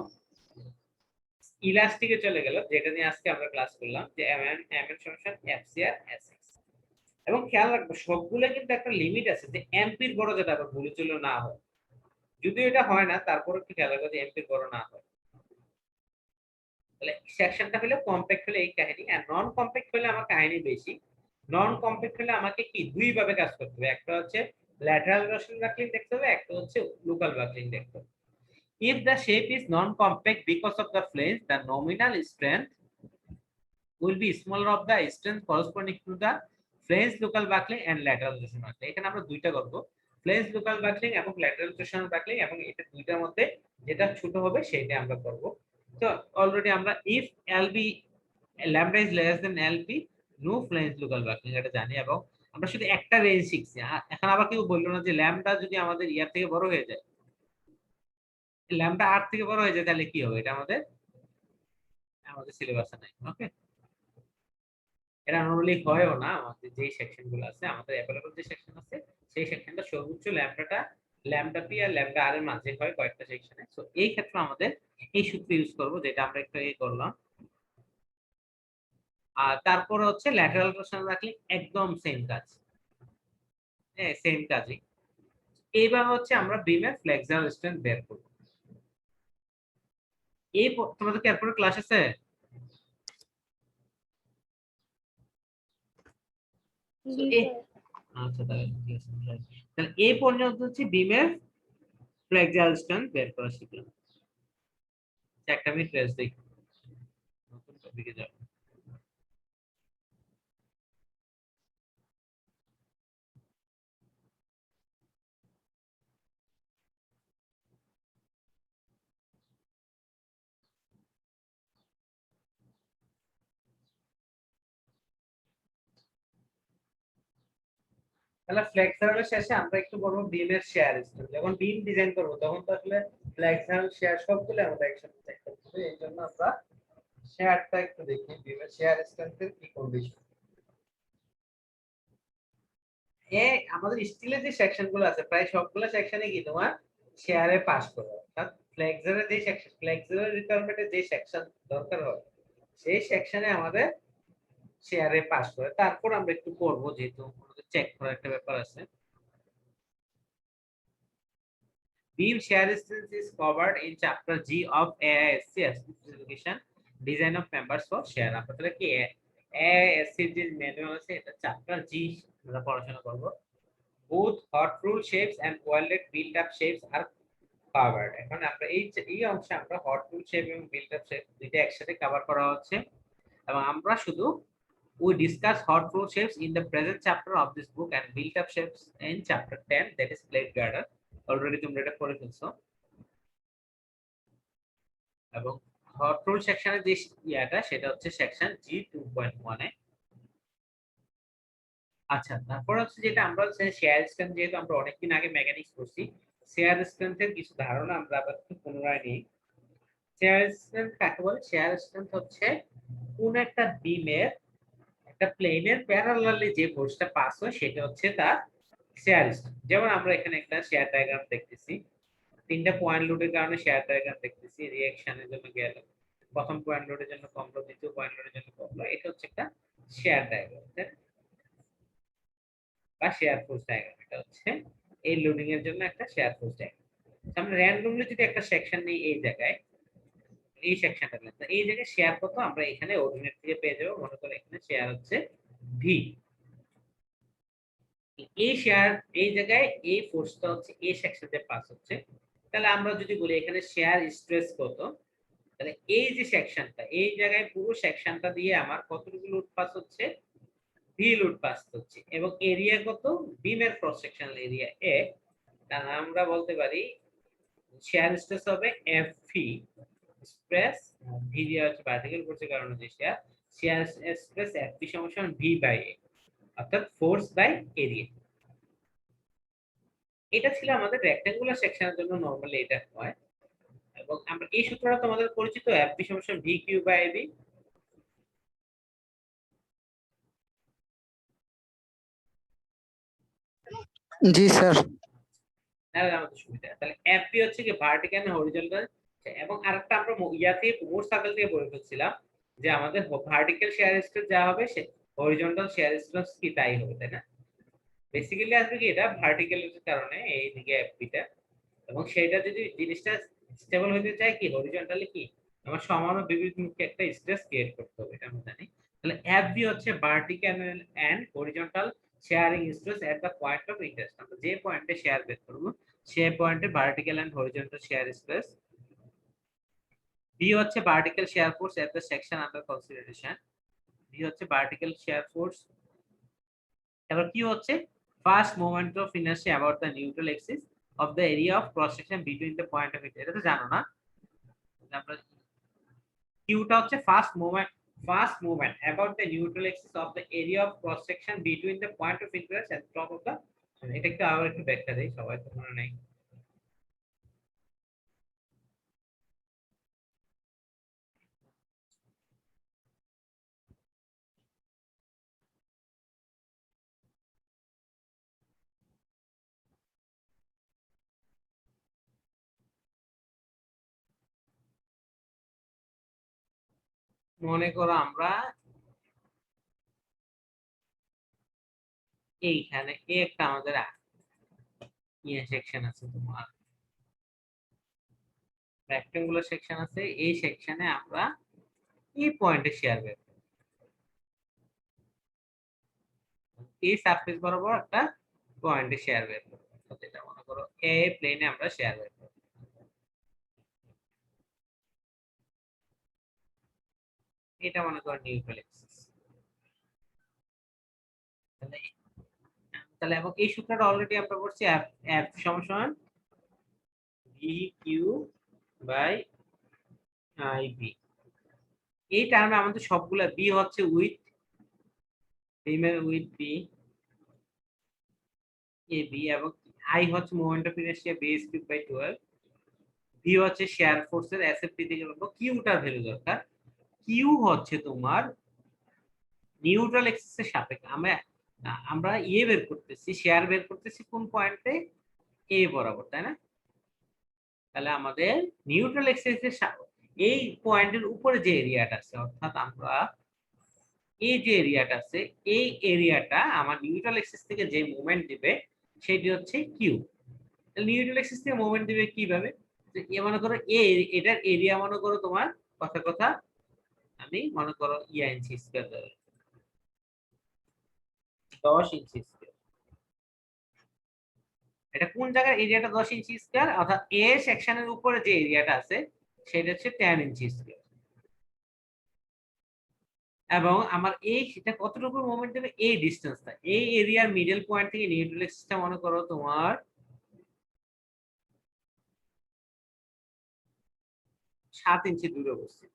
ইলাস্টিকে চলে গেল, যেটা নিয়ে আজকে আমরা ক্লাস করলাম, যে এমএন সমান এফসিআর এসএক্স। এবং খেয়াল রাখবো সবগুলো কিন্তু একটা লিমিট আছে, যে এমপির বড় যেটা আবার ভুলে চলে না হয়। যদি এটা হয় না তারপর একটু খেয়াল রাখবো যে এমপির বড় না হয়। তাহলে সেকশনটা হলো কমপ্যাক্ট হলে এই কাহিনী, আর নন কমপ্যাক্ট হলে আমার কাহিনী বেশি। নন কমপ্যাক্ট হলে আমাকে কি দুই ভাবে কাজ করতে হবে, একটা হচ্ছে ল্যাটারাল টরশনাল বাকলিং দেখতে হবে, একটা হচ্ছে লোকাল বাকলিং দেখতে হবে। If the shape is non-compact because of the flange, the nominal strength will be smaller of the strength corresponding to the flange local buckling and lateral torsional buckling. এখানে আমরা দুইটা করব, flange local buckling এবং lateral torsional buckling, এবং এটা দুইটার মধ্যে যেটা ছোট হবে সেটা আমরা করব। তো অলরেডি আমরা if LB lambda is less than LP, no flange local buckling এটা জানি, এবং আমরা শুধু একটা রেঞ্জ শিখছি। এখন আবার কেউ বললো না যে ল্যামডা যদি আমাদের ইয়ার থেকে বড় হয়ে যায়, ল্যামডা আর থেকে বড় হয়ে যায়, তাহলে কি হবে, এটা আমাদের আমাদের সিলেবাসে নাই। ওকে, এটা নরমালি হয়ও না। আমাদের যেই সেকশন গুলো আছে, আমাদের অ্যাভেলেবল যে সেকশন আছে, সেই সেকশনটা সর্বোচ্চ ল্যামডা পি আর ল্যামডা আর এর মাঝে হয় কয়েকটা সেকশনে। সো এই ক্ষেত্রে আমাদের এই সূত্র ইউজ করব, যেটা আমরা একটু এই করলাম। আর তারপরে হচ্ছে ল্যাটারাল টরশনাল বাকলিং, একদম সেম কাজ, হ্যাঁ সেম কাজই। এইবার হচ্ছে আমরা বিমের ফ্লেক্সার স্ট্রেন্থ বের করব। এই তোমাদের কি এরপরে ক্লাস আছে? আচ্ছা তাহলে ঠিক আছে, তাহলে এই পর্যন্ত হচ্ছে বিমের ফ্লেক্সার স্ট্রেন্থ বের করা শিখলাম। একটা মিনিট রেস্ট দেই, নতুন টপিকে যাব। তাহলে ফ্লেক্সারের শেষে আমরা একটু বলবো বিমের শেয়ার স্ট্রেন্থ। যখন বিম ডিজাইন করব তখন তো আসলে ফ্লেক্সারের শেয়ার সবগুলো আমরা একসাথে চেক করতে হবে, এই জন্য আমরা শেয়ারটা একটু দেখি, বিমের শেয়ার স্ট্রেন্থের কি কন্ডিশন। আমাদের স্টিলের যে সেকশন গুলো আছে প্রায় সবগুলো সেকশনে কি তোমার শেয়ারে পাস করবে, অর্থাৎ ফ্লেক্সারের যে সেকশন, ফ্লেক্সারের রিকোয়ারমেন্টের যে সেকশন দরকার হয় সেই সেকশনে আমাদের শেয়ারে পাস করে। তারপর আমরা একটু করব, যেহেতু আমাদের চেক করার একটা ব্যাপার আছে। Beam shear strength is covered in chapter G of AISC specification, design of members for shear. আপনাদের কি AISC যে ম্যানুয়াল আছে এটা চ্যাপ্টার জি আমরা পড়াশোনা করব। Both hot roll shapes and welded built up shapes are covered. এখন আমরা এই অংশে আমরা hot roll shape এবং built up shape দুইটা একসাথে কভার করা হচ্ছে, এবং আমরা শুধু we discuss hot roll shapes in the present chapter of this book and built up shapes in chapter 10, that is plate girder. Already তোমরা এটা পড়ে ফেলছো। এবং হট রোল সেকশনের যে ইয়াটা সেটা হচ্ছে সেকশন জি 2.1 এ। আচ্ছা তারপর হচ্ছে যেটা আমরা শেয়ার স্ট্রেন্থ, যেহেতু আমরা অনেকদিন আগে মেকানিক্স করছি, শেয়ার স্ট্রেন্থের কিছু ধারণা আমরা আবার একটু পুনরায় নিই। শেয়ার স্ট্রেন্থ কাকে বলে? শেয়ার স্ট্রেন্থ হচ্ছে কোন একটা বিমের একটা প্লেনের প্যারালালি যে ফোর্সটা পাস হয় সেটা হচ্ছে তার শেয়ার স্ট্রেন্থ। যেমন আমরা এখানে একটা শেয়ার ডায়াগ্রাম দেখতেছি, তিনটা পয়েন্ট লোডের কারণে শেয়ার ডায়াগ্রাম দেখতেছি, রিঅ্যাকশনের জন্য গেল, প্রথম পয়েন্ট লোডের জন্য কমলো, দ্বিতীয় পয়েন্ট লোডের জন্য কমলো, এটা হচ্ছে একটা শেয়ার ডায়াগ্রাম বা শেয়ার ফোর্স ডায়াগ্রাম। এটা হচ্ছে এই লোডিং এর জন্য একটা শেয়ার ফোর্স ডায়াগ্রাম। আমরা র্যান্ডমলি যদি একটা সেকশন নেই এই জায়গায়, এই সেকশনটা নেই, এই জায়গায় শেয়ার কত আমরা এখানে অর্ডিনেট থেকে পেয়ে যাবো। মনে করো এখানে শেয়ার হচ্ছে ভি, এই শেয়ার এই জায়গায় এই ফোর্সটা হচ্ছে এই সেকশনে পাস হচ্ছে। তাহলে আমরা যদি বলি এখানে শেয়ার স্ট্রেস কত, তাহলে এই যে সেকশনটা, এই জায়গায় পুরো সেকশনটা দিয়ে আমার কতটুকু লোড পাস হচ্ছে, ভি লোড পাস হচ্ছে, এবং এরিয়া কত, বিমের ক্রস সেকশনাল এরিয়া এ। তাহলে আমরা বলতে পারি শেয়ার স্ট্রেস হবে এফ ভি স্ট্রেস, ভি দিয়ে হচ্ছে ভার্টিক্যাল ফোর্সের কারণে যে share, share stress F V সমান ভি বাই এ, অর্থাৎ ফোর্স বাই এরিয়া। এটা ছিল আমাদের রেক্ট্যাঙ্গুলার সেকশনের জন্য নরমালি এটা হয়, এবং আমরা এই সূত্রটা তোমাদের পরিচিত, এফ ভি সমান ভি কিউ বাই এবি। জি স্যার। তাহলে আমাদের সুবিধা, তাহলে এফ ভি হচ্ছে কি ভার্টিক্যাল না হরিজন্টাল। এবং আরেকটা আমরা ইয়া থেকে মোট সার্কেল থেকে পড়ে ফেলছিলাম যে আমাদের ভার্টিক্যাল শেয়ার স্ট্রেস যা হবে সে হরিজন্টাল শেয়ার স্ট্রেস কি তাই হবে, তাই না? বেসিক্যালি আসবে কি এটা ভার্টিক্যাল এর কারণে এই দিকে এফ ভিটা, এবং সেটা যদি জিনিসটা স্টেবল হতে চায় কি হরিজন্টালি কি আমার সমান ও বিপরীতমুখী একটা স্ট্রেস ক্রিয়েট করতে হবে, এটা আমরা জানি। তাহলে এফ ভি হচ্ছে vertical and horizontal shearing stress at the point of interest. আমরা যে পয়েন্টে শেয়ার বের করব সেই পয়েন্টে vertical and horizontal shear stress. B হচ্ছে vertical shear force at the section under consideration, B হচ্ছে ভার্টিক্যাল শেয়ার ফোর্স। এবার কি হচ্ছে first moment of inertia about the neutral axis of the area of cross section between the point of interest. এটা তো জানো না, আমরা কিউটা হচ্ছে first movement about the neutral axis of the area of cross section between the point of interest and top of the, এটা একটু আবার একটু ব্যাখ্যা দেই, সবাই তো মনে নাই। মনে করো আমরা এইখানে একটা আমাদের ইয়ে সেকশন আছে, তোমার রেক্টাঙ্গুলার সেকশন আছে, এই সেকশনে আমরা এই পয়েন্টে শেয়ার বের করব, এই সারফেস বরাবর একটা পয়েন্টে শেয়ার বের করব। এটা মনে করো এ প্লেনে আমরা শেয়ার বের করব, এটা মনে করো নিউট্রাল এক্সিস। তাহলে এবং এই সূত্রটা অলরেডি আমরা পড়ছি, এফ এফ সমান V Q by I B. এই টার্মে আমাদের সবগুলা বি হচ্ছে উইথ বিমের উইথ বি এ বি, এবং আই হচ্ছে moment of inertia base cube by 12, V হচ্ছে শেয়ার ফোর্সের এসএফটি থেকে বলবো, কিউটার ভ্যালু দরকার। কিউ হচ্ছে তোমার নিউট্রাল এক্সিসের সাপেক্ষে আমরা ইয়ে বের করতেছি, শেয়ার বের করতেছি কোন পয়েন্টে, এ বরাবর, তাই না? তাহলে আমাদের নিউট্রাল এক্সিসের এই পয়েন্টের উপরে যে এরিয়াটা আছে, অর্থাৎ আমরা এই যে এরিয়াটা আছে, এই এরিয়াটা আমার নিউট্রাল এক্সিস থেকে যে মোমেন্ট দিবে সেটি হচ্ছে কিউ। নিউট্রাল এক্সিস থেকে মোমেন্ট দিবে কিভাবে, এ মনে করো এটার এরিয়া মনে করো তোমার কথা কথা আমি মনে করো ইয়া ইঞ্চি স্কয়ার, 10 ইঞ্চি স্কয়ার। এটা কোন জায়গার এরিয়াটা 10 ইঞ্চি স্কয়ার, অর্থাৎ এ সেকশনের উপরে যে এরিয়াটা আছে সেটা হচ্ছে 10 ইঞ্চি স্কয়ার। এবং আমার এই সেটা কতটুকু মোমেন্ট দেবে, এই ডিসটেন্সটা, এই এরিয়ার মিডল পয়েন্ট থেকে নিউট্রাল এক্সিসটা মনে করো তোমার 7 ইঞ্চি দূরে অবস্থিত।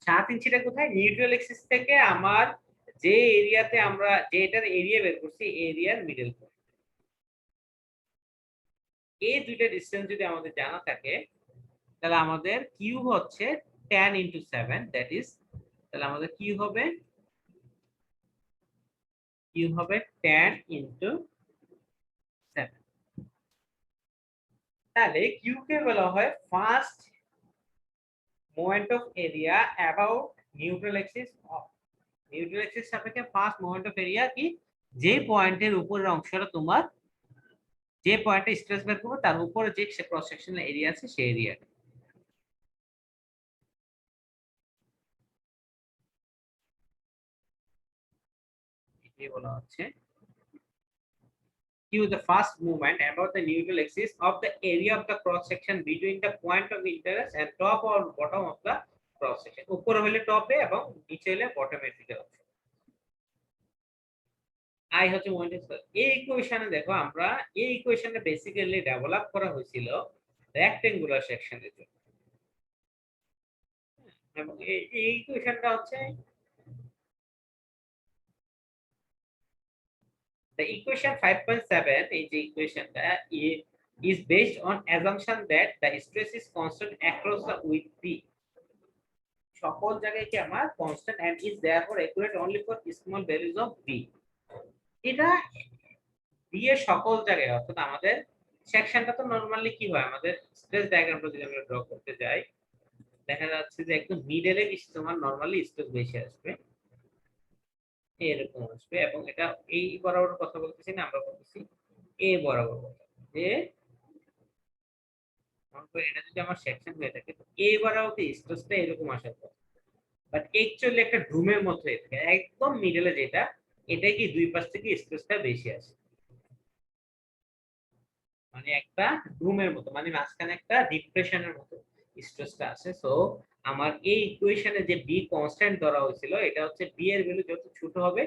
7 ইঞ্চিটা কোথায়, নিউট্রাল এক্সিস থেকে আমার যে এরিয়াতে আমরা যেটার এরিয়া বের করছি এরিয়ার মিডল পয়েন্ট। এই দুইটা ডিসটেন্স যদি আমাদের জানা থাকে তাহলে আমাদের কিউ হচ্ছে 10 ইনটু 7, দ্যাট ইজ, তাহলে আমাদের কিউ হবে 10 ইনটু 7। তাহলে কিউ কে বলা হয় first moment of area about neutral Axis of neutral Axis সাপেক্ষে ফার্স্ট মোমেন্ট অফ এরিয়া কি, যে পয়েন্টের উপরের অংশটা তোমার, যে পয়েন্টে স্ট্রেস বের করবে তার উপরে যে ক্রস সেকশনাল এরিয়া আছে সেই এরিয়া। এটাই বলা হচ্ছে Q the first movement about the neutral axis of the area of the cross section between the point of interest and top or bottom of the cross section. উপরে হলে টপে এবং নিচে হলে বটমের দিকে অংশ। আই হচ্ছে মোমেন্ট অফ স্কয়ার। এই ইকুয়েশনে দেখো আমরা এই ইকুয়েশনটা বেসিক্যালি ডেভেলপ করা হয়েছিল রেক্টেঙ্গুলার সেকশনের জন্য, এবং এই ইকুয়েশনটা হচ্ছে the equation 5.7 is the equation that is based on assumption that the stress is constant across the width B. সকল জায়গায় কি আমার constant and is therefore accurate only for small values of B. এটা B এর সকল জায়গায়, অর্থাৎ আমাদের সেকশনটা তো নরমালি কি হয়, আমাদের স্ট্রেস ডায়াগ্রামটা যদি আমরা ড্র করতে যাই দেখা যাচ্ছে যে একদম মিডলে বেশি তোমার নরমালি স্ট্রেস বেশি আসবে, এরকম আসবে। এবং এটা এই বরাবর কথা বলতেছি না, আমরা বলতেছি এ বরাবর কথা, যে এটা যদি আমার সেকশন হয়ে থাকে তো এ বরাবর স্ট্রেসটা এরকম আসার কথা, বাট অ্যাকচুয়ালি একটা ডুমের মতো হয়ে থাকে একদম মিডলে, যেটা এটা কি দুই পাশ থেকে স্ট্রেসটা বেশি আসে, মানে একটা ডুমের মতো, মানে মাঝখানে একটা ডিপ্রেশনের মতো স্ট্রেসটা আসে। সো আমার এই ইকুয়েশনে যে বি কনস্ট্যান্ট ধরা হয়েছিল, এটা হচ্ছে বি এর ভ্যালু যত ছোট হবে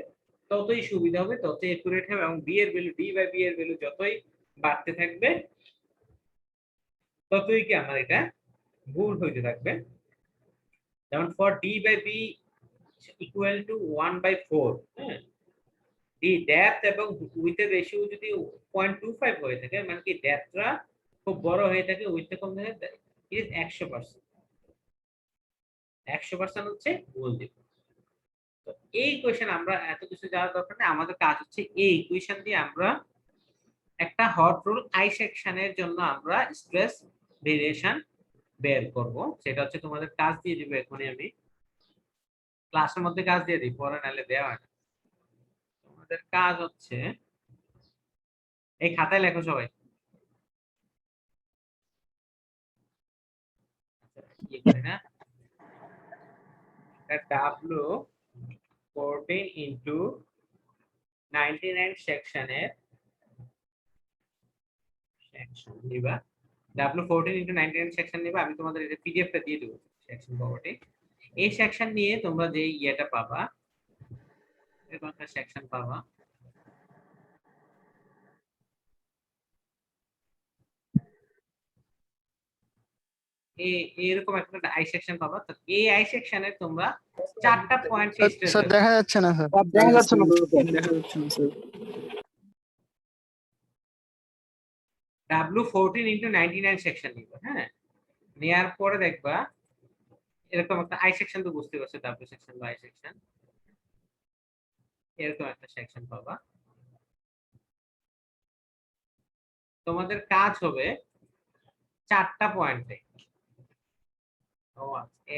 ততই সুবিধা হবে, ততই একুরেট হবে, এবং বি এর ভ্যালু ডি বাই বি এর ভ্যালু যতই বাড়তে থাকবে ততই কি আমার এটা ভুল হইতে থাকবে। যেমন for D by B equal to 1/4, হ্যাঁ, ডি ডেপথ এবং উইথের রেশিও যদি 0.25 হয়ে থাকে, মানে কি ডেপথটা খুব বড় হয়ে থাকে, উইথটা কম থাকে, ইট ইজ 100%। 100% হচ্ছে ভুল দিব। তো এই ইকুয়েশন আমরা এত কিছু জানার দরকার নেই, আমাদের কাজ হচ্ছে এই ইকুয়েশন দিয়ে আমরা একটা হট রুল আই সেকশনের জন্য আমরা স্ট্রেস ভেরিয়েশন বের করব। সেটা হচ্ছে তোমাদের কাজ দিয়ে দিব, এখনই আমি ক্লাসের মধ্যে কাজ দিয়ে দিই, পরে নালে দেওয়া হয় না। তোমাদের কাজ হচ্ছে এই খাতায় লেখো সবাই, কি করে না, W14 into 99 সেকশনের সেকশন নিবা, W14 into 99 সেকশন নিবা, আমি তোমাদের এটা পিডিএফটা দিয়ে দেবো সেকশন প্রপার্টি। এই সেকশন নিয়ে তোমরা যে ইয়েটা পাবা, এরকম একটা সেকশন পাবা, এরকম একটা আই সেকশন পাবা। তো এই আই সেকশনে তোমরা চারটা পয়েন্ট স্ট্রেস স্যার দেখা যাচ্ছে না স্যার। দেখা যাচ্ছে না তো, স্যার। দেখা যাচ্ছে না স্যার। W14 into 99 সেকশন নিবা, হ্যাঁ, নেয়ার পরে দেখবা এরকম একটা আই সেকশন, তো বুঝতে পারছো W সেকশন বা আই সেকশন, এরকম একটা সেকশন পাবা। তোমাদের কাজ হবে চারটা পয়েন্টে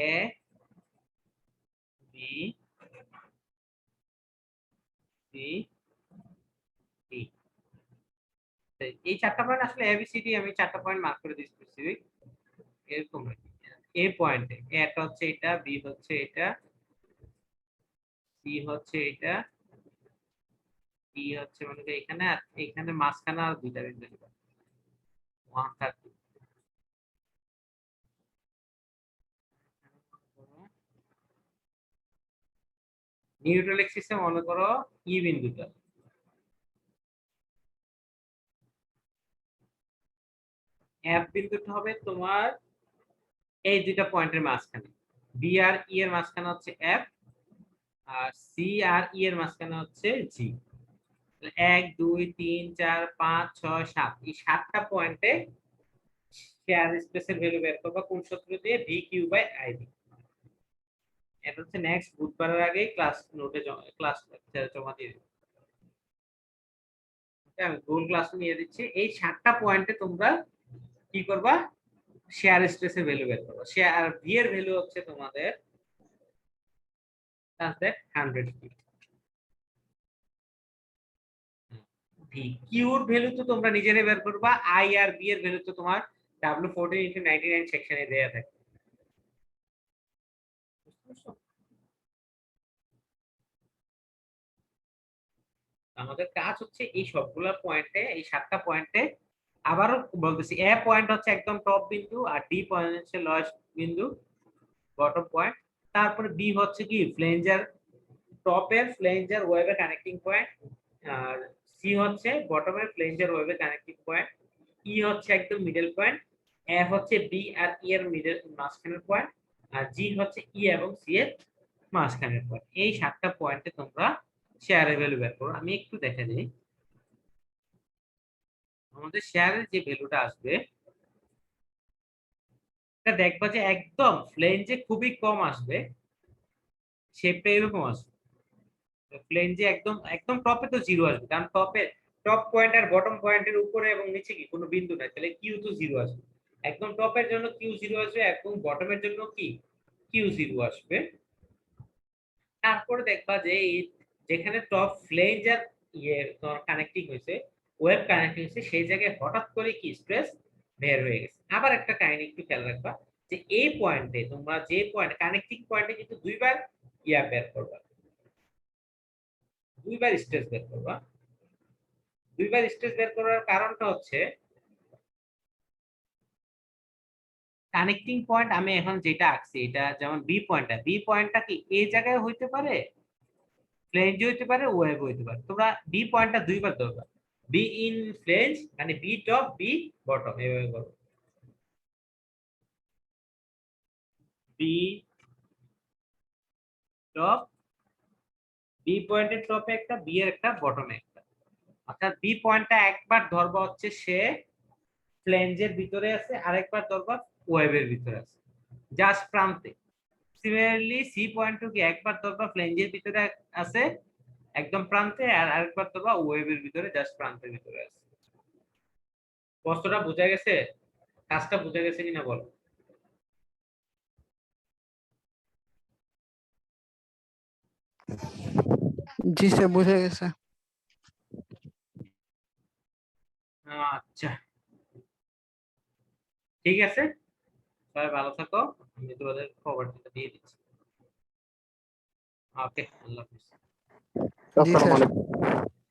এ বি সি ডি, এই চারটা পয়েন্ট আসলে এবিসিডি আমি চারটা পয়েন্ট মার্ক করে দিচ্ছি স্পেসিফিক, এরকম এ পয়েন্টে এটা হচ্ছে এটা, বি হচ্ছে এটা, সি হচ্ছে এটা, ডি হচ্ছে মানে এখানে, আর এখানে মাঝখানে আর দুইটা বিন্দু নিবা 130। নিউট্রাল এক্সিসে মনে করো ই বিন্দুটা, এফ বিন্দুটা হবে তোমার এই দুইটা পয়েন্টের মাঝখানে, বি আর ই এর মাঝখানে হচ্ছে এফ, আর সি আর ই এর মাঝখানে হচ্ছে জি। 1 2 3 4 5 6 7, এই সাতটা পয়েন্টে শেয়ার স্পেসের ভ্যালু বের করবা কোন সূত্র দিয়ে, ভি কিউ বাই আইবি। এটা হচ্ছে নেক্সট বুধবারের আগে ক্লাস নোটে ক্লাস জমা দিয়ে দিই, আমি গুগল ক্লাস নিয়ে দিচ্ছি। এই সাতটা পয়েন্টে তোমরা কি করবা, শেয়ার স্ট্রেসের ভ্যালু বের করবা। শেয়ার ভি এর ভ্যালু হচ্ছে তোমাদের 100 ফিট। ভি কিউর ভ্যালু তো তোমরা নিজেরাই বের করবা, আই আর বি এর ভ্যালু তো তোমার W14 × 99 সেকশনে দেয়া থাকে। আমাদের কাজ হচ্ছে এই সবগুলা পয়েন্টে, এই 7টা পয়েন্টে আবারও বলতেছি, এ পয়েন্ট হচ্ছে একদম টপ বিন্দু, আর ডি পয়েন্ট হচ্ছে লয়েস্ট বিন্দু, বটম পয়েন্ট। তারপরে বি হচ্ছে কি ফ্লেঞ্জার, টপের ফ্লেঞ্জার ওয়েবে কানেক্টিং পয়েন্ট, আর সি হচ্ছে বটমের ফ্লেঞ্জার ওয়েবে কানেক্টিং পয়েন্ট, ই হচ্ছে একদম মিডল পয়েন্ট, এফ হচ্ছে বি আর ই এর মিডল মাঝখানের পয়েন্ট, আর জি হচ্ছে ই এবং সি এর মাঝখানের পয়েন্ট। এই 7টা পয়েন্টে তোমরা শেয়ারের ভ্যালু বের করো। আমি একটু দেখে দিই, আমাদের শেয়ারের যে ভ্যালুটা আসবে এটা দেখবা যে একদম ফ্লেঞ্জে খুবই কম আসবে, শেপটা এরকম আসবে। ফ্লেঞ্জে একদম একদম টপে তো জিরো আসবে, কারণ টপ পয়েন্ট আর বটম পয়েন্টের উপরে এবং নিচে কি কোনো বিন্দু নাই, তাহলে কিউ তো জিরো আসবে। একদম টপের জন্য কিউ জিরো আসবে, একদম বটমের জন্য কি কিউ জিরো আসবে। তারপরে দেখবা যে যেখানে টপ ফ্লেঞ্জ আর ইয়ে কানেক্টিং হয়েছে, ওয়েব কানেক্টিং হয়েছে, সেই জায়গায় হঠাৎ করে কি স্ট্রেস বের হয়ে গেছে। আবার একটা কাহিনী একটু খেয়াল রাখবা, যে এই পয়েন্টে তোমরা যে পয়েন্ট কানেক্টিং পয়েন্টে কিন্তু দুইবার ইয়া বের করবা, দুইবার স্ট্রেস বের করবা। দুইবার স্ট্রেস বের করার কারণটা হচ্ছে কানেক্টিং পয়েন্ট আমি এখন যেটা আঁকছি, এটা যেমন বি পয়েন্টটা কি এই জায়গায় হইতে পারে, ফ্লেঞ্জ হইতে পারে, ওয়েব হইতে পারে। তোমরা বি পয়েন্টটা দুইবার ধরবা, বি ইন ফ্লেঞ্জ মানে বি টপ বি বটম, এভাবে করো। বি টপ, বি পয়েন্টের টপে একটা, বি এর একটা, বটমে একটা। অর্থাৎ বি পয়েন্টটা একবার ধরবা হচ্ছে সে ফ্লেঞ্জের ভিতরে আছে, আরেকবার ধরবা ওয়েবের ভিতরে আছে, জাস্ট প্রান্তে। সিমিলারলি সি পয়েন্টও কি একবার ধরবা ফ্লেঞ্জের ভিতরে আছে একদম প্রান্তে, আর আরেকবার ধরবা ওয়েবের ভিতরে জাস্ট প্রান্তের ভিতরে আছে। কষ্টটা বোঝা গেছে, কাজটা বোঝা গেছে কিনা বলো। জি স্যার, বুঝে গেছে। আচ্ছা, ঠিক আছে, সবাই ভালো থাকো, আমি তোমাদের খবরটা দিয়ে দিচ্ছি। ওকে, আল্লাহ হাফিজ। জি আসসালামু স্যার। আলাইকুম।